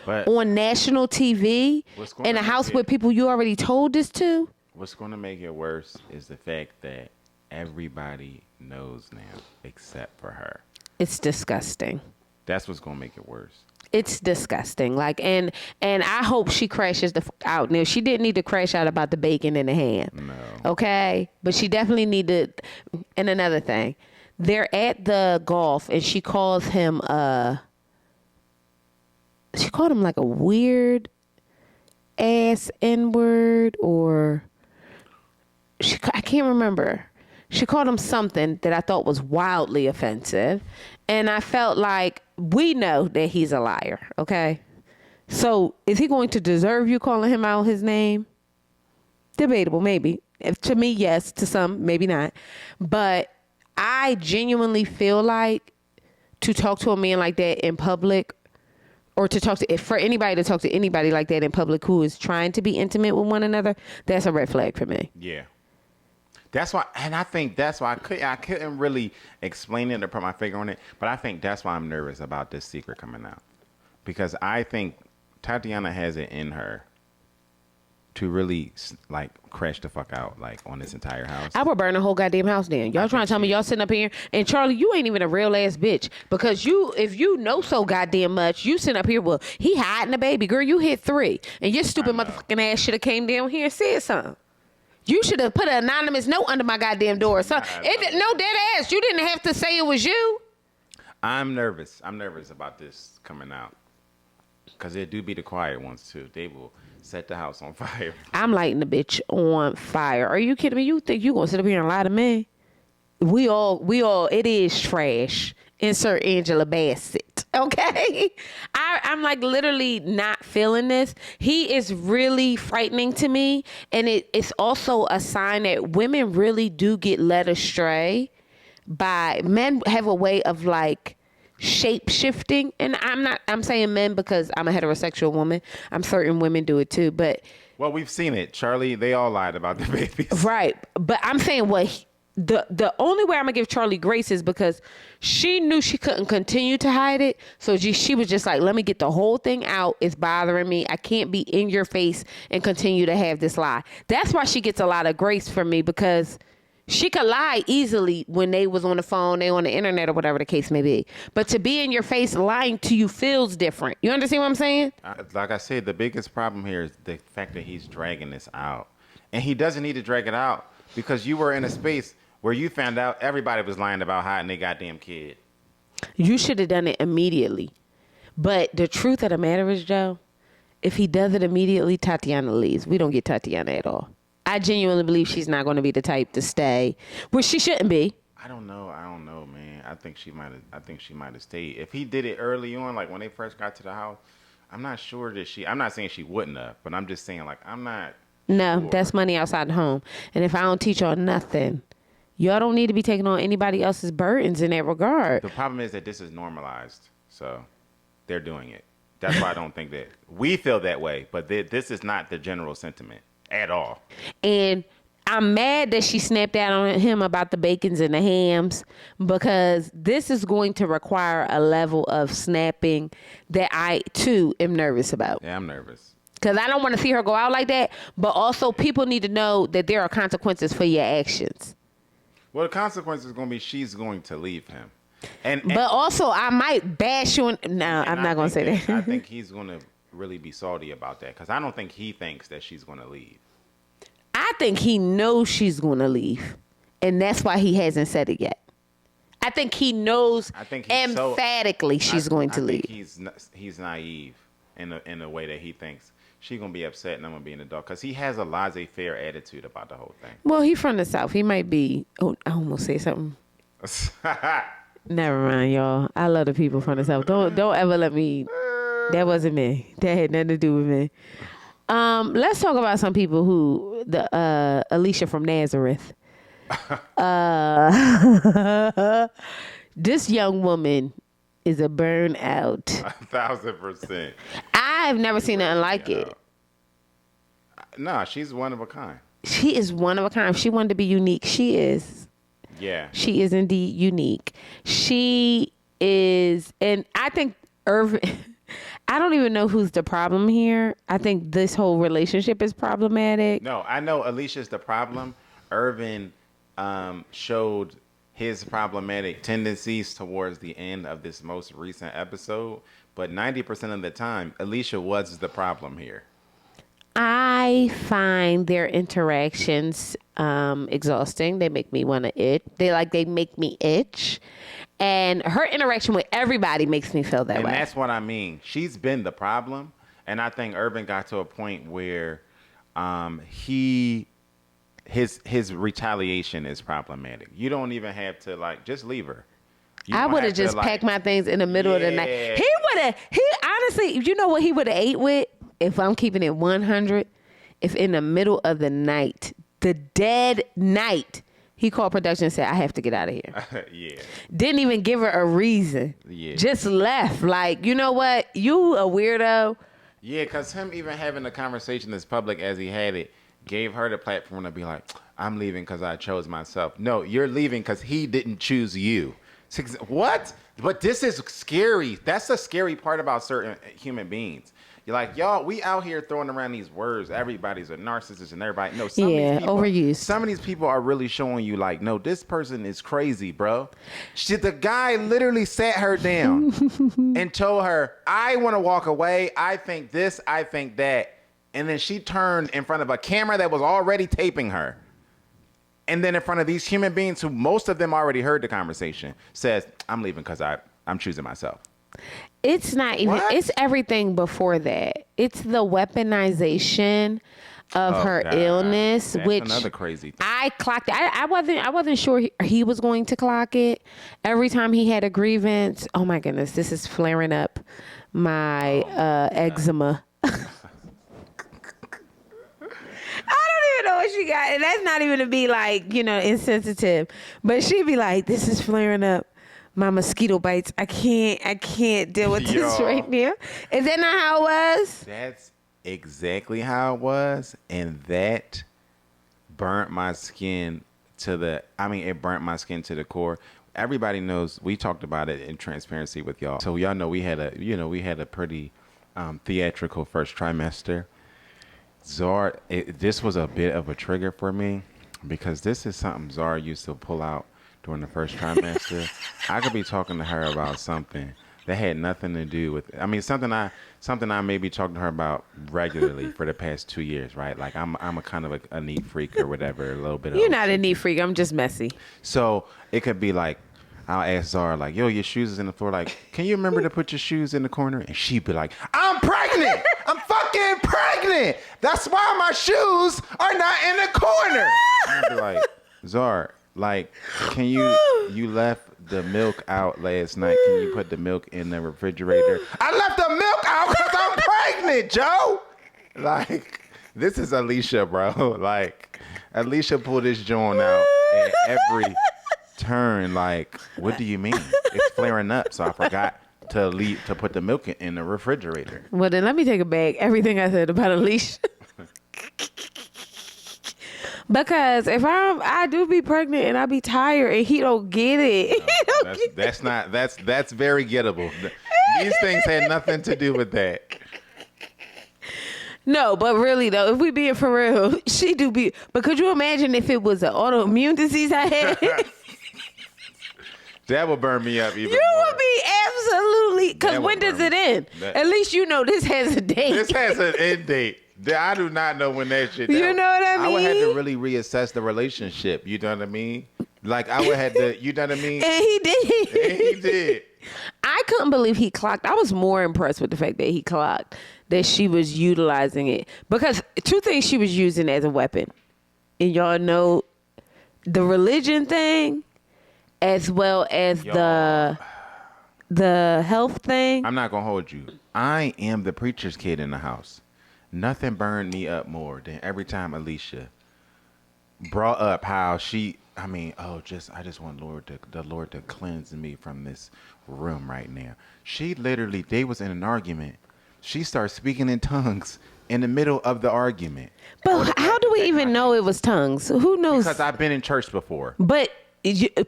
on national TV in a house with people you already told this to? What's going to make it worse is the fact that everybody knows now except for her. It's disgusting. That's what's going to make it worse. It's disgusting. Like, and I hope she crashes out. Now, she didn't need to crash out about the bacon and the ham. No. Okay? But she definitely needed. And another thing, they're at the golf and she calls him she called him like a weird ass N-word, or I can't remember. She called him something that I thought was wildly offensive. And I felt like we know that he's a liar, okay? So is he going to deserve you calling him out his name? Debatable, maybe. To me, yes. To some, maybe not. But I genuinely feel like to talk to a man like that in public, or to talk to, for anybody to talk to anybody like that in public who is trying to be intimate with one another, that's a red flag for me. Yeah. That's why, and I think that's why I couldn't really explain it or put my finger on it, but I think that's why I'm nervous about this secret coming out. Because I think Tatiana has it in her to really, like, crash the fuck out, like, on this entire house. I would burn the whole goddamn house down. Y'all trying to tell me y'all sitting up here, and Charlie, you ain't even a real ass bitch, because if you know so goddamn much, you sitting up here, well, he hiding the baby. Girl, you hit 3, and your stupid motherfucking ass should have came down here and said something. You should have put an anonymous note under my goddamn door. So no, dead ass. You didn't have to say it was you. I'm nervous. I'm nervous about this coming out. Because it do be the quiet ones, too. They will set the house on fire. I'm lighting the bitch on fire. Are you kidding me? You think you going to sit up here and lie to me? We all, it is trash. Insert Angela Bassett. Okay? I'm like literally not feeling this. He is really frightening to me. And it's also a sign that women really do get led astray by men. Have a way of like shape shifting. And I'm saying men because I'm a heterosexual woman. I'm certain women do it too. But well, we've seen it. Charlie, they all lied about the babies. Right. But I'm saying the only way I'm gonna give Charlie grace is because she knew she couldn't continue to hide it. So she was just like, let me get the whole thing out. It's bothering me. I can't be in your face and continue to have this lie. That's why she gets a lot of grace from me, because she could lie easily when they was on the phone, they on the internet, or whatever the case may be. But to be in your face lying to you feels different. You understand what I'm saying? Like I said, the biggest problem here is the fact that he's dragging this out. And he doesn't need to drag it out, because you were in a space where you found out everybody was lying about hiding their goddamn kid. You should have done it immediately. But the truth of the matter is, Joe, if he does it immediately, Tatiana leaves. We don't get Tatiana at all. I genuinely believe she's not going to be the type to stay, which she shouldn't be. I don't know, man. I think she might have stayed. If he did it early on, like when they first got to the house, I'm not sure that I'm not saying she wouldn't have, but I'm just saying, like, I'm not No, sure. That's money outside the home. And if I don't teach y'all nothing, y'all don't need to be taking on anybody else's burdens in that regard. The problem is that this is normalized, so they're doing it. That's why I don't think that we feel that way, but this is not the general sentiment at all. And I'm mad that she snapped out on him about the bacons and the hams, because this is going to require a level of snapping that I, too, am nervous about. Yeah, I'm nervous. Because I don't want to see her go out like that, but also people need to know that there are consequences for your actions. Well, the consequence is going to be she's going to leave him. But also, I might bash you. No, I'm not going to say that. I think he's going to really be salty about that, because I don't think he thinks that she's going to leave. I think he knows she's going to leave, and that's why he hasn't said it yet. I think he knows emphatically she's going to leave. I think he's naive in the way that he thinks she's going to be upset and I'm going to be in the dark, because he has a laissez-faire attitude about the whole thing. Well, he's from the South. He might be... Oh, I almost said something. Never mind, y'all. I love the people from the South. Don't ever let me... That wasn't me. That had nothing to do with me. Let's talk about some people who... Alicia from Nazareth. This young woman is a burnout. 1,000%. I've never seen nothing like it. Nah, she's one of a kind. She is one of a kind. If she wanted to be unique, she is. Yeah. She is indeed unique. She is, and I think Irvin, I don't even know who's the problem here. I think this whole relationship is problematic. No, I know Alicia's the problem. Irvin showed his problematic tendencies towards the end of this most recent episode, but 90% of the time, Alicia was the problem here. I find their interactions exhausting. They make me want to itch. They make me itch. And her interaction with everybody makes me feel that way. And that's what I mean. She's been the problem. And I think Irvin got to a point where his retaliation is problematic. You don't even have to, like, just leave her. I would have just packed my things in the middle of the night. He honestly, you know what he would have ate with? If I'm keeping it 100, if in the middle of the night, the dead night, he called production and said, I have to get out of here. Yeah. Didn't even give her a reason. Yeah. Just left. Like, you know what? You a weirdo. Yeah, because him even having the conversation as public as he had it gave her the platform to be like, I'm leaving because I chose myself. No, you're leaving because he didn't choose you. What? But this is scary. That's the scary part about certain human beings. You're like, y'all, we out here throwing around these words. Everybody's a narcissist and everybody. No, some of these people, overused. Some of these people are really showing you like, no, this person is crazy, bro. The guy literally sat her down and told her, I want to walk away. I think this, I think that. And then she turned in front of a camera that was already taping her. And then in front of these human beings who most of them already heard the conversation says, I'm leaving because I'm choosing myself. It's not even, it's everything before that. It's the weaponization of her illness, that's which another crazy thing. I clocked it. I wasn't sure he was going to clock it. Every time he had a grievance, oh my goodness, this is flaring up my eczema. I don't even know what she got. And that's not even to be like, insensitive. But she'd be like, this is flaring up my mosquito bites. I can't deal with this right now. Is that not how it was? That's exactly how it was. And that burnt my skin it burnt my skin to the core. Everybody knows we talked about it in transparency with y'all. So y'all know we had a pretty theatrical first trimester. Zar, this was a bit of a trigger for me because this is something Zar used to pull out during the first trimester. I could be talking to her about something that had nothing to do with, something I maybe talked to her about regularly for the past 2 years, right? Like I'm a kind of a neat freak or whatever, a little bit of. You're not a neat freak. I'm just messy. So it could be like, I'll ask Zara, like, yo, your shoes is in the floor. Like, can you remember to put your shoes in the corner? And she'd be like, I'm pregnant. I'm fucking pregnant. That's why my shoes are not in the corner. And I'd be like, Zara, like, can you left the milk out last night. Can you put the milk in the refrigerator? I left the milk out because I'm pregnant, Joe. Like, this is Alicia, bro. Like, Alicia pulled this joint out at every turn. Like, what do you mean? It's flaring up, so I forgot to put the milk in the refrigerator. Well, then let me take it back. Everything I said about Alicia. Because if I do be pregnant and I be tired and he don't get it. No, that's very gettable. These things had nothing to do with that. No, but really though, if we being for real, she do be. But could you imagine if it was an autoimmune disease I had? That would burn me up even You more. would be absolutely. Because when does it end? At least you know this has a date. This has an end date. I do not know when that shit. You know what I mean? I would have to really reassess the relationship. You know what I mean? Like I would have to. You know what I mean? And he did. And he did. I couldn't believe he clocked. I was more impressed with the fact that he clocked that she was utilizing it, because two things she was using as a weapon, and y'all know the religion thing, as well as the health thing. I'm not gonna hold you. I am the preacher's kid in the house. Nothing burned me up more than every time Alicia brought up how she. I just want the Lord to cleanse me from this room right now. She literally, they was in an argument. She started speaking in tongues in the middle of the argument. But how do we even know it was tongues? Who knows? Because I've been in church before. But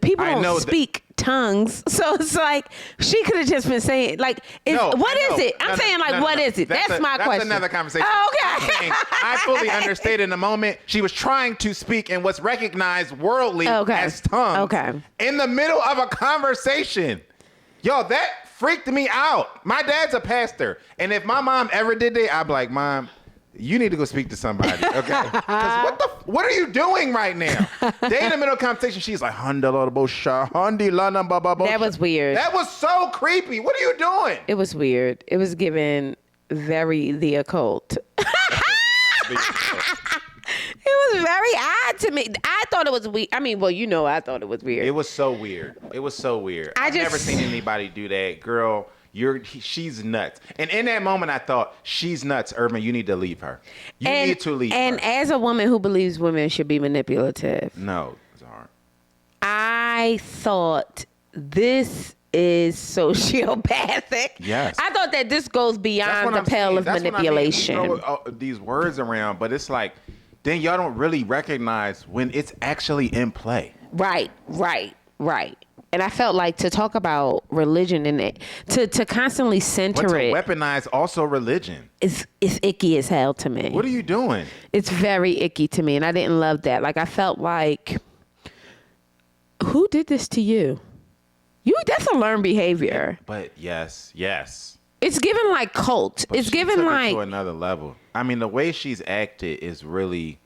people don't speak tongues, so it's like she could have just been saying, like, what is it? I'm saying, what is it? That's my question. That's another conversation. Oh, okay. I fully understood in the moment she was trying to speak in what's recognized worldly as tongues. Okay. In the middle of a conversation. Yo, that freaked me out. My dad's a pastor. And if my mom ever did that, I'd be like, Mom, You need to go speak to somebody, okay? Because what are you doing right now? They in the middle of conversation. She's like, that was weird. That was so creepy. What are you doing? It was weird. It was given very the occult. It was very odd to me. I thought it was weird. I mean, well, I thought it was weird. It was so weird. I've never seen anybody do that. Girl, she's nuts. And in that moment, I thought, she's nuts, Irvin. You need to leave her. You need to leave her. And as a woman who believes women should be manipulative. No, Zar. I thought this is sociopathic. Yes. I thought that this goes beyond the pale of manipulation. You throw these words around, but it's like, then y'all don't really recognize when it's actually in play. Right. And I felt like to talk about religion and it, to constantly center it. Weaponize also religion. It's icky as hell to me. What are you doing? It's very icky to me, and I didn't love that. Like, I felt like, who did this to you? That's a learned behavior. But yes. It's given like cult. But it's given like to another level. I mean, the way she's acted is really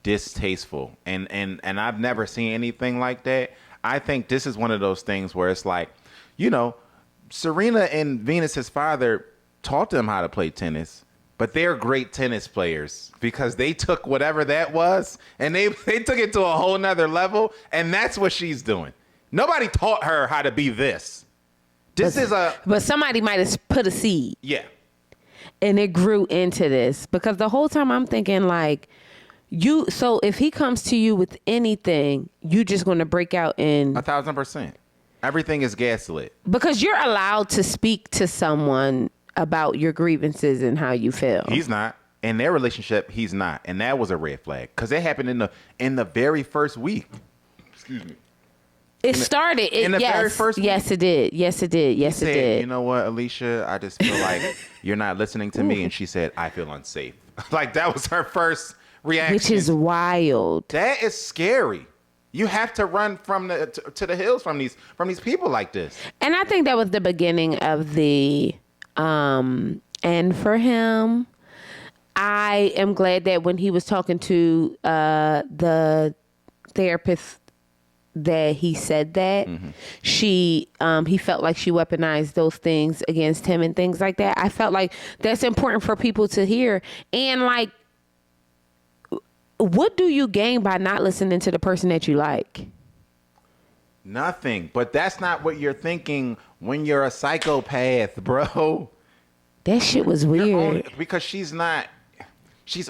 distasteful, and I've never seen anything like that. I think this is one of those things where it's like, Serena and Venus's father taught them how to play tennis, but they're great tennis players because they took whatever that was and they took it to a whole nother level, and that's what she's doing. Nobody taught her how to be this. But somebody might have put a seed. Yeah. And it grew into this because the whole time I'm thinking like, so if he comes to you with anything, you just going to break out in 1,000%. Everything is gaslit. Because you're allowed to speak to someone about your grievances and how you feel. He's not. In their relationship, he's not. And that was a red flag because it happened in the very first week. Excuse me. It started. In the very first week. Yes, it did. Yes, it did. Yes, it did. You know what, Alicia? I just feel like you're not listening to me. And she said, I feel unsafe. Like, that was her first reaction. Which is wild. That is scary. You have to run from to the hills from these people like this. And I think that was the beginning of the end for him. I am glad that when he was talking to the therapist that he said that he felt like she weaponized those things against him and things like that. I felt like that's important for people to hear. And like, what do you gain by not listening to the person that you like? Nothing. But that's not what you're thinking when you're a psychopath, bro. That shit was weird. Because she's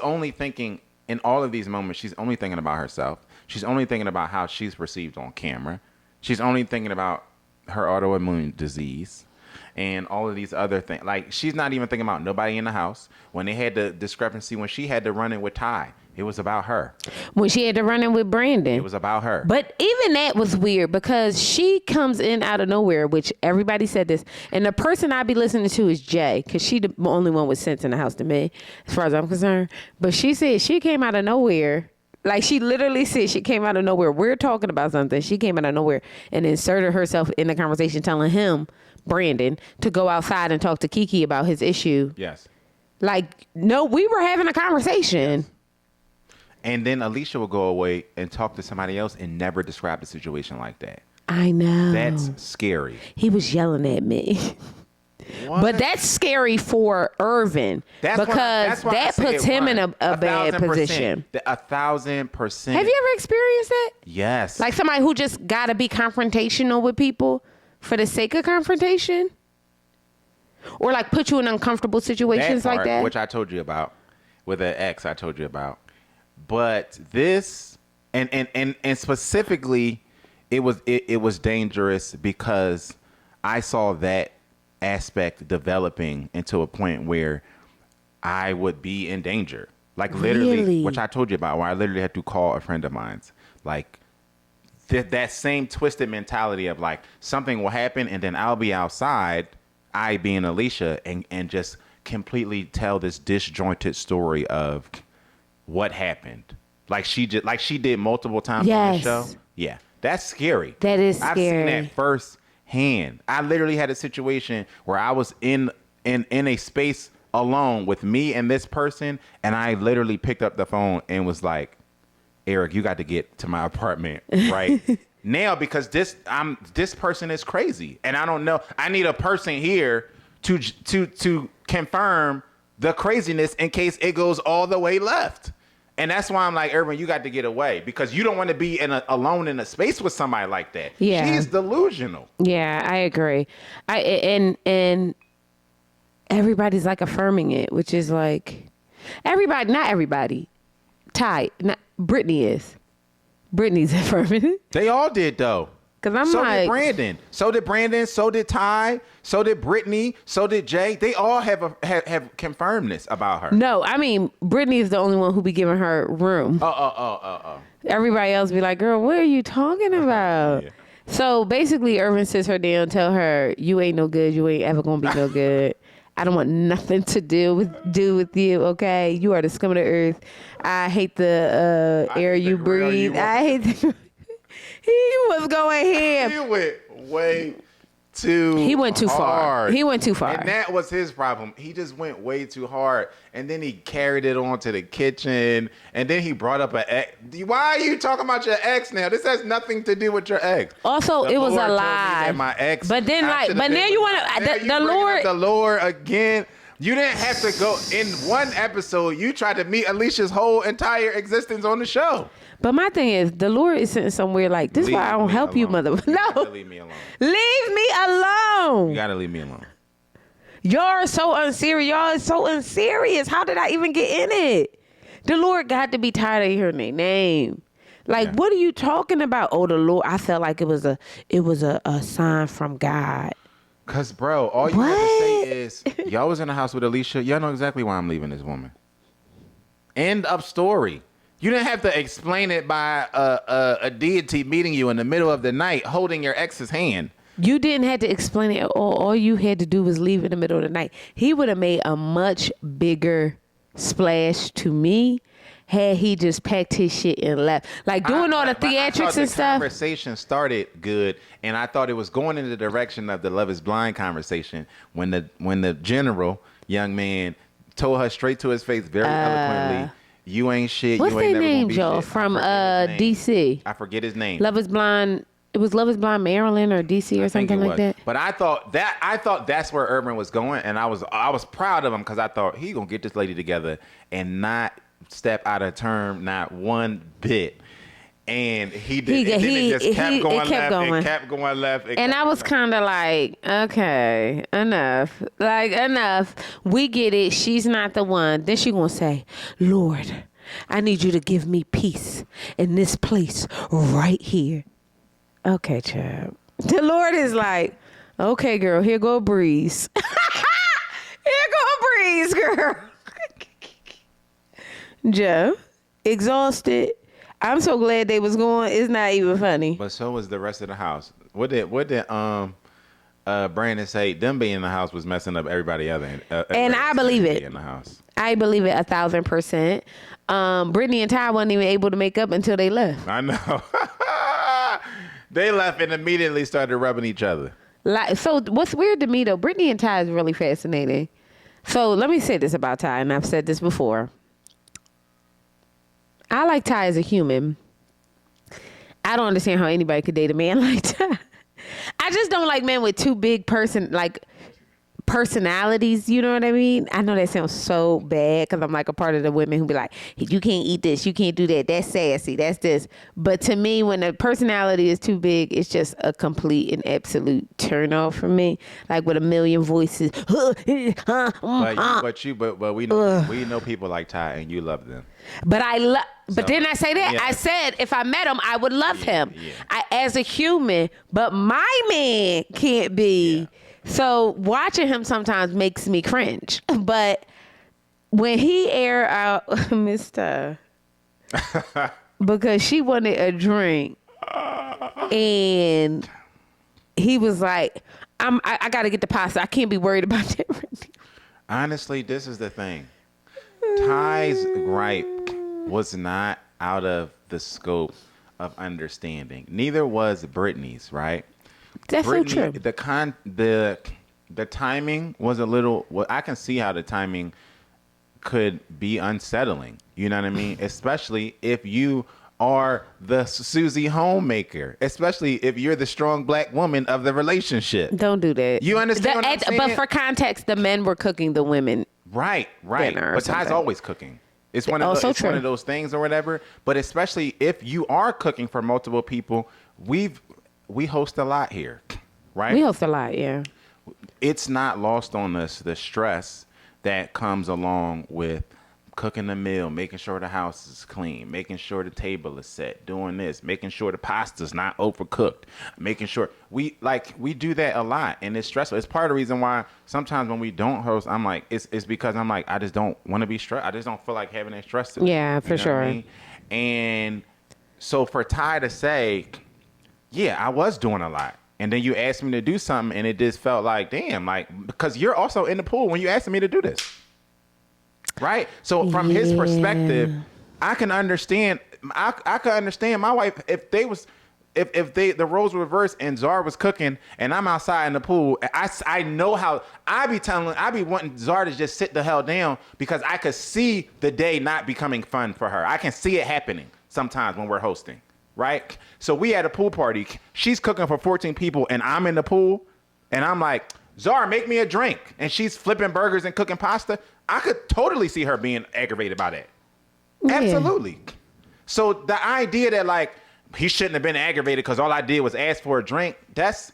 only thinking in all of these moments, she's only thinking about herself. She's only thinking about how she's perceived on camera. She's only thinking about her autoimmune disease and all of these other things. Like, she's not even thinking about nobody in the house. When they had the discrepancy, when she had to run in with Ty, it was about her. When she had to run in with Brandon. It was about her. But even that was weird because she comes in out of nowhere, which everybody said this. And the person I'd be listening to is Jay, because she the only one with sense in the house to me, as far as I'm concerned. But she said she came out of nowhere. Like, she literally said she came out of nowhere. We're talking about something. She came out of nowhere and inserted herself in the conversation, telling him, Brandon, to go outside and talk to Kiki about his issue. Yes. Like, no, we were having a conversation. Yes. And then Alicia will go away and talk to somebody else and never describe the situation like that. I know. That's scary. He was yelling at me. What? But that's scary for Irvin because that puts him in a bad position. 1,000%. Have you ever experienced that? Yes. Like somebody who just got to be confrontational with people for the sake of confrontation? Or like put you in uncomfortable situations like that? Which I told you about. With an ex I told you about. But this, and specifically, it was dangerous because I saw that aspect developing into a point where I would be in danger. Like literally, which I told you about, where I literally had to call a friend of mine's. Like that same twisted mentality of like something will happen and then I'll be outside, I being Alicia, and just completely tell this disjointed story of what happened. Like she did multiple times on the show. Yeah. That's scary. That is scary. I've seen that firsthand. I literally had a situation where I was in a space alone with me and this person, and I literally picked up the phone and was like, Eric, you got to get to my apartment right now because this person is crazy, and I don't know. I need a person here to confirm the craziness in case it goes all the way left. And that's why I'm like, Irvin, you got to get away because you don't want to be alone in a space with somebody like that. Yeah. She's delusional. Yeah, I agree. And everybody's like affirming it, which is like everybody, not everybody. Ty, not Britney is. Britney's affirming it. They all did though. Cause I'm so like, did Brandon. So did Brandon. So did Ty. So did Britney. So did Jay. They all have confirmed this about her. No, I mean Britney is the only one who be giving her room. Everybody else be like, girl, what are you talking about? Yeah. So basically, Irvin sits her down, tell her, you ain't no good. You ain't ever gonna be no good. I don't want nothing to do with you. Okay, you are the scum of the earth. I hate the air you breathe. I hate the. He was going ham. He went way too He went too hard. far. He went too far. And that was his problem. He just went way too hard. And then he carried it on to the kitchen. And then he brought up an ex. Why are you talking about your ex now? This has nothing to do with your ex. Also, it was a lie. My ex. But then, but now you want to the Lord. The Lord again. You didn't have to go in one episode. You tried to meet Alicia's whole entire existence on the show. But my thing is, the Lord is sitting somewhere like, this is why I don't help you, mother. No. Leave me alone. Leave me alone. You got to leave me alone. Y'all are so unserious. Y'all are so unserious. How did I even get in it? The Lord got to be tired of hearing their name. Like, what are you talking about? Oh, the Lord. I felt like it was a sign from God. Cause bro, all you have to say is, y'all was in the house with Alicia. Y'all know exactly why I'm leaving this woman. End of story. You didn't have to explain it by a deity meeting you in the middle of the night, holding your ex's hand. You didn't have to explain it. All you had to do was leave in the middle of the night. He would have made a much bigger splash to me had he just packed his shit and left. Like doing all the theatrics and stuff. The conversation started good, and I thought it was going in the direction of the Love is Blind conversation when the general young man told her straight to his face very eloquently, you ain't shit. What's you ain't their never name, gonna be Joe? shit. From DC. I forget his name. Love is Blind. It was Love is Blind Maryland or DC or something like that. But I thought that's where Irvin was going, and I was proud of him because I thought he gonna get this lady together and not step out of term, not one bit. And he did. It just kept going left. And I was kind of like, okay, enough. Like, enough. We get it. She's not the one. Then she gonna say, Lord, I need you to give me peace in this place right here. Okay, child. The Lord is like, okay, girl, here go Breeze. Here go Breeze, girl. Joe, exhausted. I'm so glad they was going. It's not even funny. But so was the rest of the house. What did Brandon say? Them being in the house was messing up everybody other. And I believe it. In the house. I believe it 1,000%. Britney and Ty wasn't even able to make up until they left. I know. They left and immediately started rubbing each other. Like, so what's weird to me though, Britney and Ty is really fascinating. So let me say this about Ty, and I've said this before. I like Ty as a human. I don't understand how anybody could date a man like Ty. I just don't like men with too big personalities, you know what I mean? I know that sounds so bad because I'm like a part of the women who be like, you can't eat this, you can't do that, that's sassy, that's this. But to me, when the personality is too big, it's just a complete and absolute turn off for me. Like with a million voices. But we know people like Ty and you love them. But But then I say that, I said if I met him, I would love him as a human, but my man can't be. Yeah. So watching him sometimes makes me cringe. But when he aired out Mr. because she wanted a drink and he was like, I got to get the pasta. I can't be worried about that right now. Honestly, this is the thing. Ty's gripe was not out of the scope of understanding. Neither was Britney's, right? That's Britney, so true. the timing was a little. Well, I can see how the timing could be unsettling. You know what I mean? Especially if you are the Susie homemaker. Especially if you're the strong black woman of the relationship. Don't do that. You understand what I'm saying? But for context, the men were cooking the women. Right. But Ty's always cooking. It's one of those things or whatever. But especially if you are cooking for multiple people, we host a lot here, right? We host a lot, yeah. It's not lost on us the stress that comes along with cooking the meal, making sure the house is clean, making sure the table is set, doing this, making sure the pasta's not overcooked, making sure we do that a lot, and it's stressful. It's part of the reason why sometimes when we don't host, I'm like, it's because I'm like, I just don't want to be stressed. I just don't feel like having that stress today. Yeah, for sure. What I mean? And so for Ty to say, yeah, I was doing a lot. And then you asked me to do something, and it just felt like, damn, like, because you're also in the pool when you asked me to do this. Right? So from his perspective, I can understand. I could understand my wife if the roles were reversed and Zar was cooking and I'm outside in the pool. I know how I be wanting Zar to just sit the hell down because I could see the day not becoming fun for her. I can see it happening sometimes when we're hosting. Right? So we had a pool party. She's cooking for 14 people and I'm in the pool and I'm like, Zara, make me a drink. And she's flipping burgers and cooking pasta. I could totally see her being aggravated by that. Yeah. Absolutely. So the idea that like he shouldn't have been aggravated because all I did was ask for a drink, that's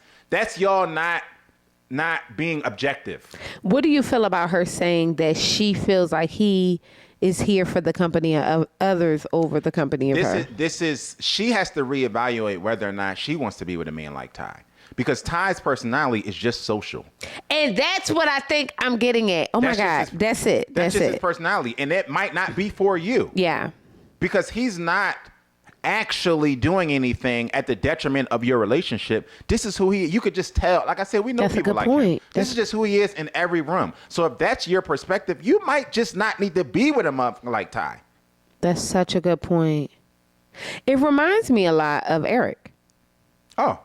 y'all not being objective. What do you feel about her saying that she feels like he is here for the company of others over the company of her? She has to reevaluate whether or not she wants to be with a man like Ty. Because Ty's personality is just social. And that's what I think I'm getting at. Oh, my God. That's it. That's just his personality. And it might not be for you. Yeah. Because he's not actually doing anything at the detriment of your relationship. This is who he is. You could just tell. Like I said, we know that's people like him. This is just who he is in every room. So if that's your perspective, you might just not need to be with a motherfucker like Ty. That's such a good point. It reminds me a lot of Eric. Oh.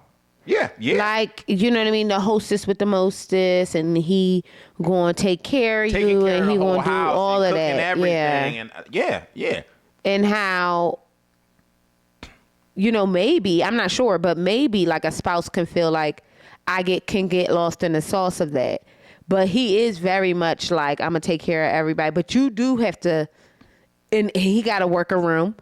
Yeah. Like, you know what I mean? The hostess with the mostest, and he going to take care of you, and he going to do all of that. Yeah. And how, you know, maybe, I'm not sure, but maybe like a spouse can feel like can get lost in the sauce of that. But he is very much like, I'm going to take care of everybody. But you do have to, and he got to work a room.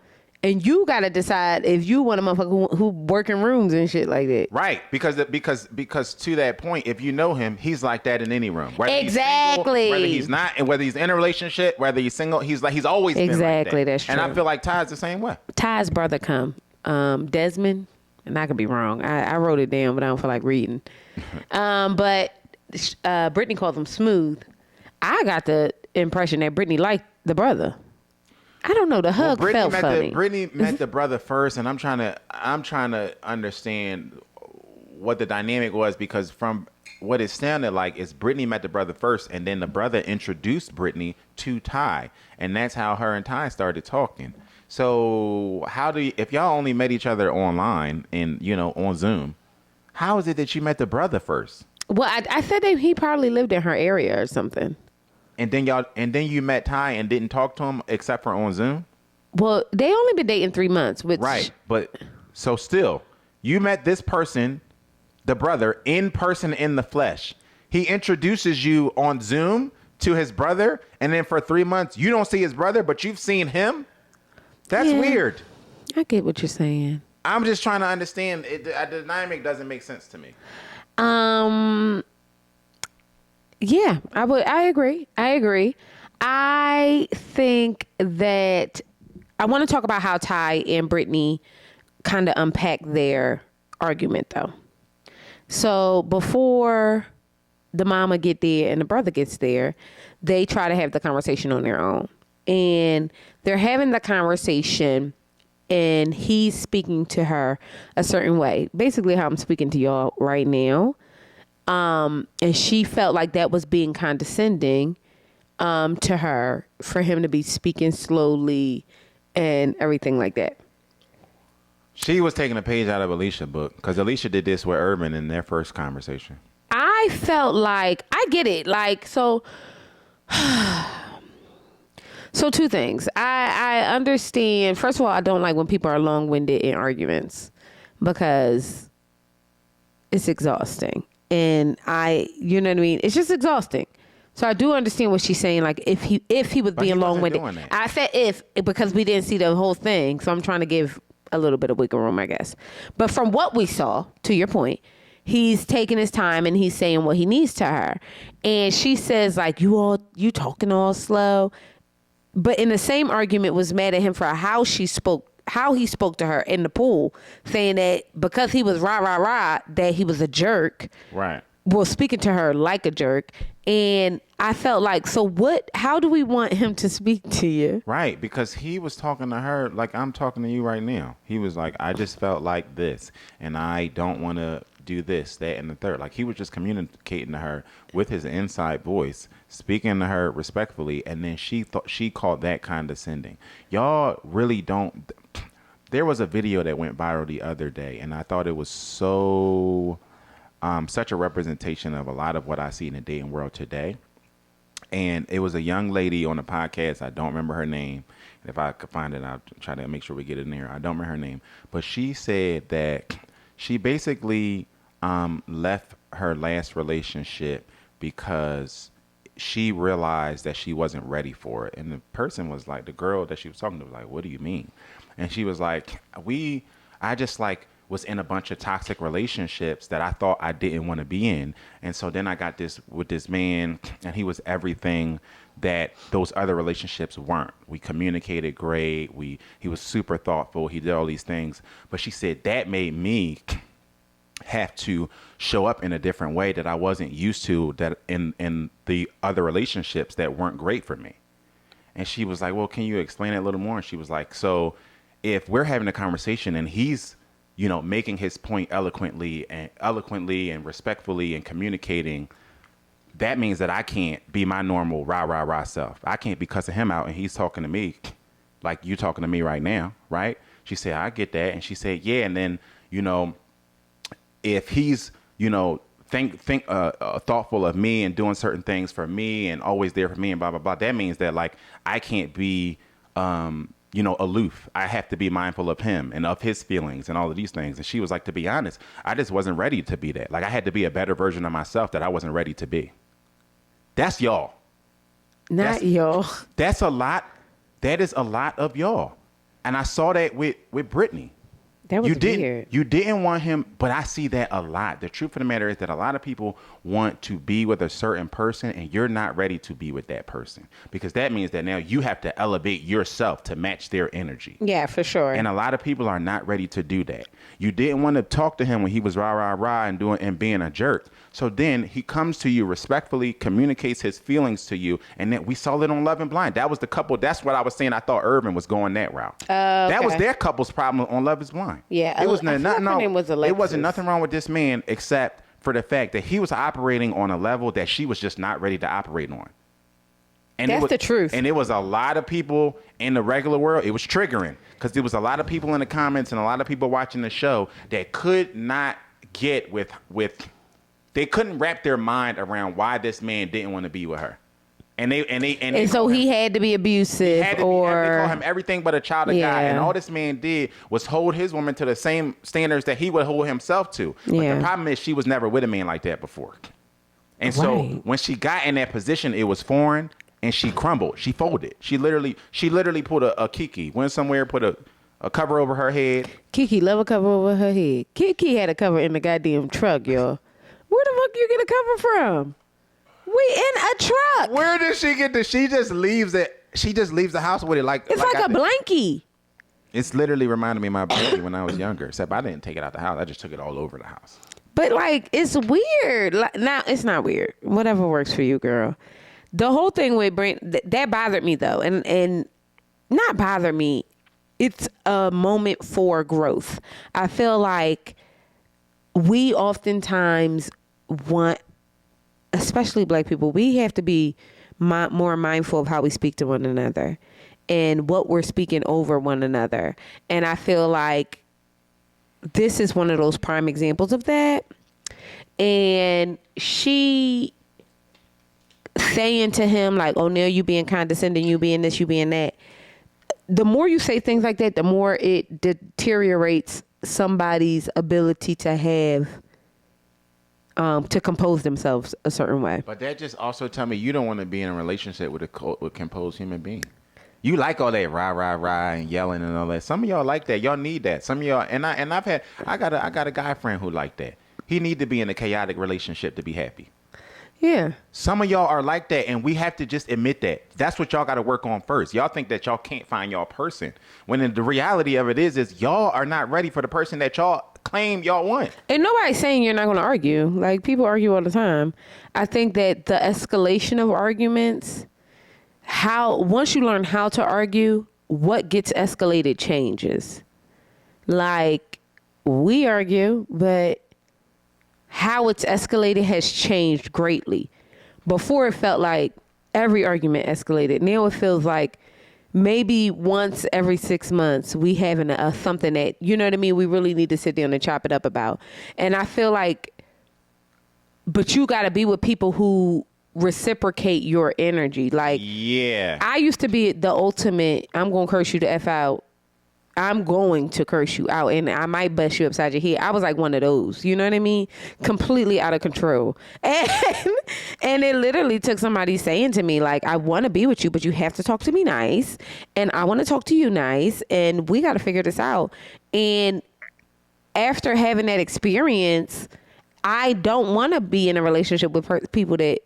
And you got to decide if you want a motherfucker who work in rooms and shit like that. Right. Because to that point, if you know him, he's like that in any room. Whether exactly. He's single, whether he's not, and whether he's in a relationship, whether he's single, he's always been like that. Exactly, that's true. And I feel like Ty's the same way. Ty's brother Desmond, and I could be wrong. I wrote it down, but I don't feel like reading. But Britney called him Smooth. I got the impression that Britney liked the brother. I don't know. The hug felt funny. Britney met the brother first, and I'm trying to understand what the dynamic was, because from what it sounded like is Britney met the brother first, and then the brother introduced Britney to Ty, and that's how her and Ty started talking. So if y'all only met each other online and on Zoom, how is it that you met the brother first? Well, I said that he probably lived in her area or something. And then you met Ty and didn't talk to him except for on Zoom? Well, they only been dating 3 months. Right. But so still, you met this person, the brother, in person in the flesh. He introduces you on Zoom to his brother, and then for 3 months, you don't see his brother, but you've seen him? That's weird. I get what you're saying. I'm just trying to understand. The dynamic doesn't make sense to me. Yeah, I agree. I think that I want to talk about how Ty and Britney kind of unpack their argument, though. So before the mama get there and the brother gets there, they try to have the conversation on their own. And they're having the conversation, and he's speaking to her a certain way. Basically how I'm speaking to y'all right now. And she felt like that was being condescending to her for him to be speaking slowly and everything like that. She was taking a page out of Alicia's book, because Alicia did this with Irvin in their first conversation. I I felt like, I get it. Like, so two things. I understand. First of all, I don't like when people are long-winded in arguments because it's exhausting. And you know what I mean? It's just exhausting. So I do understand what she's saying. Like if he was being long-winded, I said if, because we didn't see the whole thing. So I'm trying to give a little bit of wiggle room, I guess. But from what we saw, to your point, he's taking his time and he's saying what he needs to her. And she says like, you talking all slow. But in the same argument was mad at him for how he spoke to her in the pool, saying that because he was rah, that he was a jerk. Right. Well, speaking to her like a jerk. And I felt like, how do we want him to speak to you? Right, because he was talking to her like I'm talking to you right now. He was like, I just felt like this, and I don't want to do this, that, and the third. Like, he was just communicating to her with his inside voice, speaking to her respectfully, and then she called that condescending. Y'all really don't. There was a video that went viral the other day, and I thought it was such a representation of a lot of what I see in the dating world today. And it was a young lady on a podcast. I don't remember her name. If I could find it, I'll try to make sure we get it in there. I don't remember her name. But she said that she basically left her last relationship because she realized that she wasn't ready for it. And the person was like, the girl that she was talking to was like, what do you mean? And she was like, I just like was in a bunch of toxic relationships that I thought I didn't want to be in. And so then I got this with this man, and he was everything that those other relationships weren't. We communicated great. He was super thoughtful. He did all these things. But she said that made me have to show up in a different way that I wasn't used to, that in the other relationships that weren't great for me. And she was like, well, can you explain it a little more? And she was like, so if we're having a conversation and he's, making his point eloquently and respectfully and communicating, that means that I can't be my normal rah self. I can't be cussing him out and he's talking to me like you talking to me right now, right? She said, I get that. And she said, yeah. And then, if he's, thoughtful of me and doing certain things for me and always there for me and blah, blah, blah, that means that like I can't be, aloof. I have to be mindful of him and of his feelings and all of these things. And she was like, to be honest, I just wasn't ready to be that. Like I had to be a better version of myself that I wasn't ready to be. That's y'all. Y'all. That's a lot. That is a lot of y'all. And I saw that with Britney. That was weird. You didn't want him, but I see that a lot. The truth of the matter is that a lot of people want to be with a certain person and you're not ready to be with that person, because that means that now you have to elevate yourself to match their energy. Yeah, for sure. And a lot of people are not ready to do that. You didn't want to talk to him when he was rah and being a jerk. So then he comes to you respectfully, communicates his feelings to you, and then we saw it on Love and Blind. That was the couple. That's what I was saying. I thought Irvin was going that route. Okay. That was their couple's problem on Love is Blind. Yeah, it was name was Alexis. It wasn't nothing wrong with this man except for the fact that he was operating on a level that she was just not ready to operate on. And that's the truth. And it was a lot of people in the regular world. It was triggering because there was a lot of people in the comments and a lot of people watching the show that could not get with. They couldn't wrap their mind around why this man didn't want to be with her. And so he had to be abusive, they call him everything but a child of God. And all this man did was hold his woman to the same standards that he would hold himself to. But the problem is she was never with a man like that before. And so when she got in that position, it was foreign, and she crumbled. She folded. She literally put a Kiki, went somewhere, put a cover over her head. Kiki love a cover over her head. Kiki had a cover in the goddamn truck, y'all. Where the fuck you get a cover from? We in a truck. Where did she get this? She just leaves it. She just leaves the house with it like it's like a blankie. It's literally reminded me of my baby when I was younger. Except I didn't take it out the house. I just took it all over the house. But like it's weird. Like, now it's not weird. Whatever works for you, girl. The whole thing with Brent that bothered me though, and not bother me. It's a moment for growth. I feel like we oftentimes want, especially Black people, we have to be more mindful of how we speak to one another and what we're speaking over one another. And I feel like this is one of those prime examples of that. And she saying to him like, "Oh, Neil, you being condescending, you being this, you being that." The more you say things like that, the more it deteriorates somebody's ability to have to compose themselves a certain way. But that just also tell me you don't want to be in a relationship with a composed human being. You like all that rah rah rah and yelling and all that. Some of y'all like that. Y'all need that. Some of y'all I got a guy friend who like that. He need to be in a chaotic relationship to be happy. Yeah. Some of y'all are like that, and we have to just admit that. That's what y'all got to work on first. Y'all think that y'all can't find y'all person, when the reality of it is y'all are not ready for the person that y'all claim y'all want. And nobody's saying you're not going to argue. Like, people argue all the time. I think that the escalation of arguments, once you learn how to argue, what gets escalated changes. Like, we argue, but how it's escalated has changed greatly. Before, it felt like every argument escalated. Now it feels like maybe once every 6 months we having something that, you know what I mean, we really need to sit down and chop it up about. And I feel like, but you got to be with people who reciprocate your energy. Like, yeah, I used to be the ultimate, I'm going to curse you the F out. I'm going to curse you out, and I might bust you upside your head. I was like one of those, you know what I mean? Completely out of control. And it literally took somebody saying to me, like, I want to be with you, but you have to talk to me nice, and I want to talk to you nice, and we got to figure this out. And after having that experience, I don't want to be in a relationship with people that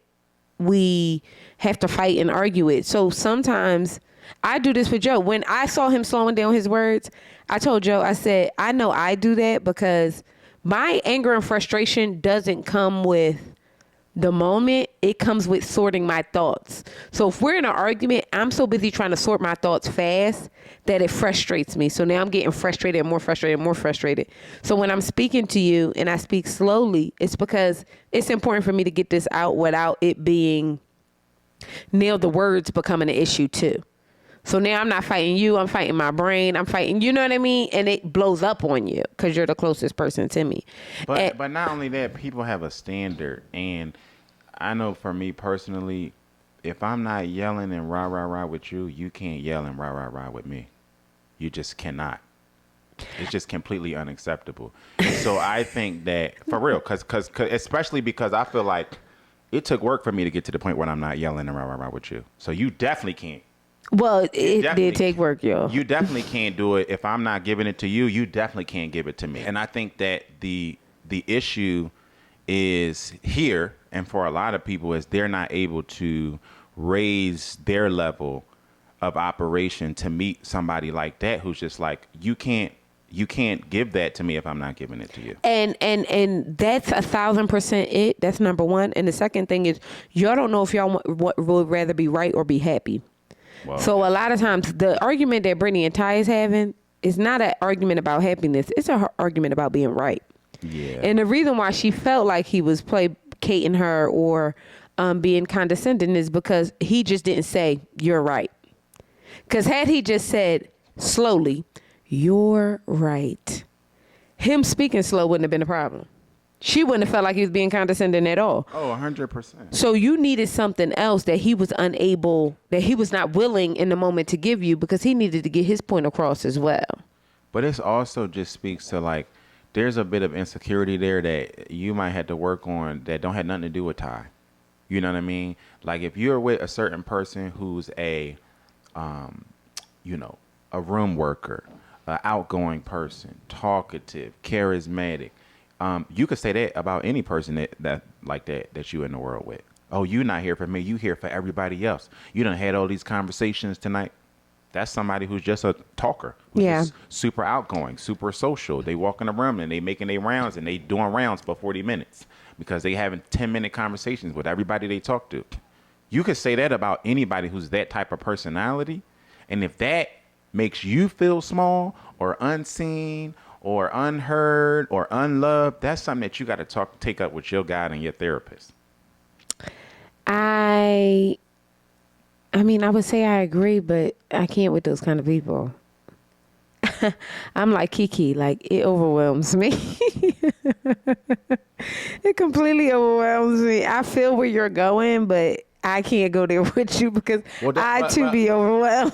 we have to fight and argue with. So sometimes I do this for Joe. When I saw him slowing down his words, I told Joe, I said, I know I do that because my anger and frustration doesn't come with the moment. It comes with sorting my thoughts. So if we're in an argument, I'm so busy trying to sort my thoughts fast that it frustrates me. So now I'm getting frustrated and more frustrated and more frustrated. So when I'm speaking to you and I speak slowly, it's because it's important for me to get this out without it being nailed, the words becoming an issue too. So now I'm not fighting you. I'm fighting my brain. I'm fighting, you know what I mean? And it blows up on you because you're the closest person to me. But not only that, people have a standard. And I know for me personally, if I'm not yelling and rah, rah, rah with you, you can't yell and rah, rah, rah with me. You just cannot. It's just completely unacceptable. So I think that, for real, cause especially because I feel like it took work for me to get to the point where I'm not yelling and rah, rah, rah with you. So you definitely can't. Well, it did take work, y'all. You definitely can't do it. If I'm not giving it to you, you definitely can't give it to me. And I think that the issue is here, and for a lot of people, is they're not able to raise their level of operation to meet somebody like that who's just like, you can't give that to me if I'm not giving it to you. And that's 1,000% it. That's number one. And the second thing is, y'all don't know if y'all would rather be right or be happy. Wow. So a lot of times the argument that Britney and Ty is having is not an argument about happiness. It's an argument about being right. Yeah. And the reason why she felt like he was placating her or being condescending is because he just didn't say, you're right. Because had he just said slowly, you're right, him speaking slow wouldn't have been a problem. She wouldn't have felt like he was being condescending at all. Oh, 100%. So you needed something else that he was not willing in the moment to give you because he needed to get his point across as well. But it also just speaks to, like, there's a bit of insecurity there that you might have to work on that don't have nothing to do with Ty. You know what I mean? Like, if you're with a certain person who's a room worker, an outgoing person, talkative, charismatic, you could say that about any person that you in the world with. Oh, you not here for me. You here for everybody else. You done had all these conversations tonight. That's somebody who's just a talker. Who's just super outgoing, super social. They walk in the room and they making their rounds and they doing rounds for 40 minutes because they having 10-minute conversations with everybody they talk to. You could say that about anybody who's that type of personality. And if that makes you feel small or unseen or unheard or unloved, that's something that you got to take up with your guide and your therapist. I mean, I would say I agree, but I can't with those kind of people. I'm like Kiki, like it overwhelms me. It completely overwhelms me. I feel where you're going, but I can't go there with you because I too be overwhelmed.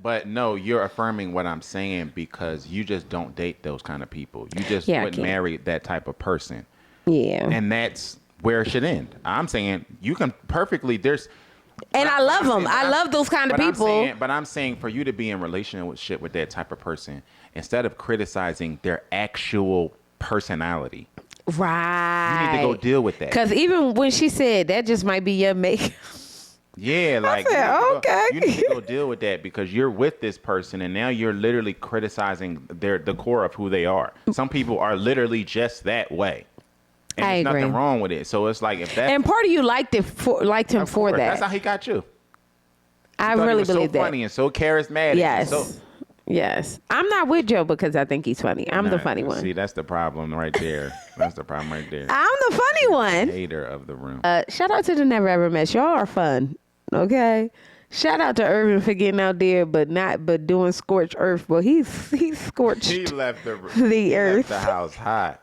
But no, you're affirming what I'm saying because you just don't date those kind of people. You just wouldn't marry that type of person. Yeah. And that's where it should end. I'm saying you can perfectly, and I love them. I love those kind of people. But I'm saying for you to be in relationship with that type of person, instead of criticizing their actual personality. Right. You need to go deal with that. Because even when she said that just might be your mate. Yeah, like okay. You need to go deal with that because you're with this person and now you're literally criticizing the core of who they are. Some people are literally just that way. And I there's agree. nothing wrong with it. So it's like if that and part of you liked him for that. That's how he got you. I really believe that. So funny and so charismatic. Yes. Yes. I'm not with Joe because I think he's funny. I'm the funny one. See, that's the problem right there. That's the problem right there. I'm the funny one. Hater of the room. Shout out to the Never Ever Mess. Y'all are fun. Okay. Shout out to Irvin for getting out there, but doing scorched earth. But he's scorched. He left the earth. Left the house hot.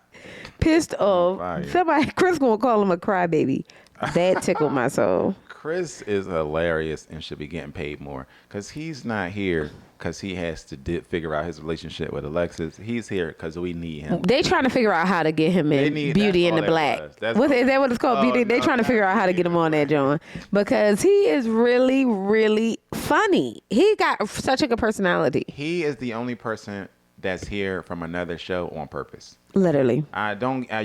Pissed off. Somebody, Chris gonna call him a crybaby. That tickled my soul. Chris is hilarious and should be getting paid more because he's not here because he has to figure out his relationship with Alexis. He's here because we need him. They trying to figure out how to get him in Beauty and the Black. Is that what it's called? Beauty. They trying to figure out how to get him on that, John, because he is really, really funny. He got such a good personality. He is the only person that's here from another show on purpose. Literally.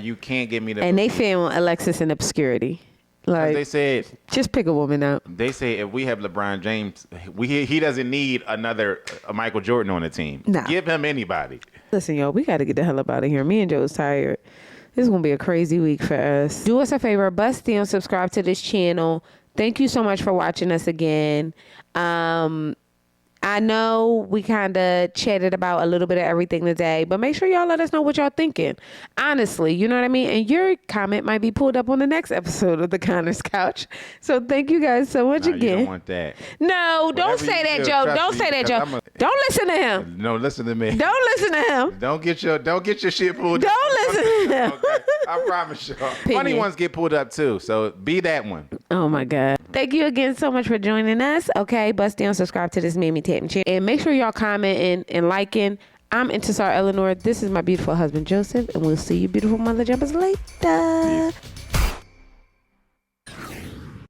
You can't get me to. And they film Alexis in obscurity. Like they said, just pick a woman out. They say if we have LeBron James, he doesn't need another Michael Jordan on the team. Nah. Give him anybody. Listen, y'all, we got to get the hell up out of here. Me and Joe's tired. This is going to be a crazy week for us. Do us a favor, bust down, subscribe to this channel. Thank you so much for watching us again. I know we kind of chatted about a little bit of everything today, but make sure y'all let us know what y'all thinking. Honestly, you know what I mean? And your comment might be pulled up on the next episode of The Conner's Couch. So thank you guys so much again. You don't want that. No, don't say that, Joe. Don't say that, Joe. Don't listen to him. No, listen to me. Don't listen to him. Don't get your shit pulled up. Don't listen to him. Okay. I promise y'all. Funny ones get pulled up too, so be that one. Oh my God. Thank you again so much for joining us. Okay, bust down, subscribe to this Mammy Tapping Chair. And make sure y'all commenting and liking. I'm Intisar Eleanor. This is my beautiful husband, Joseph. And we'll see you beautiful mother jumpers later. Peace.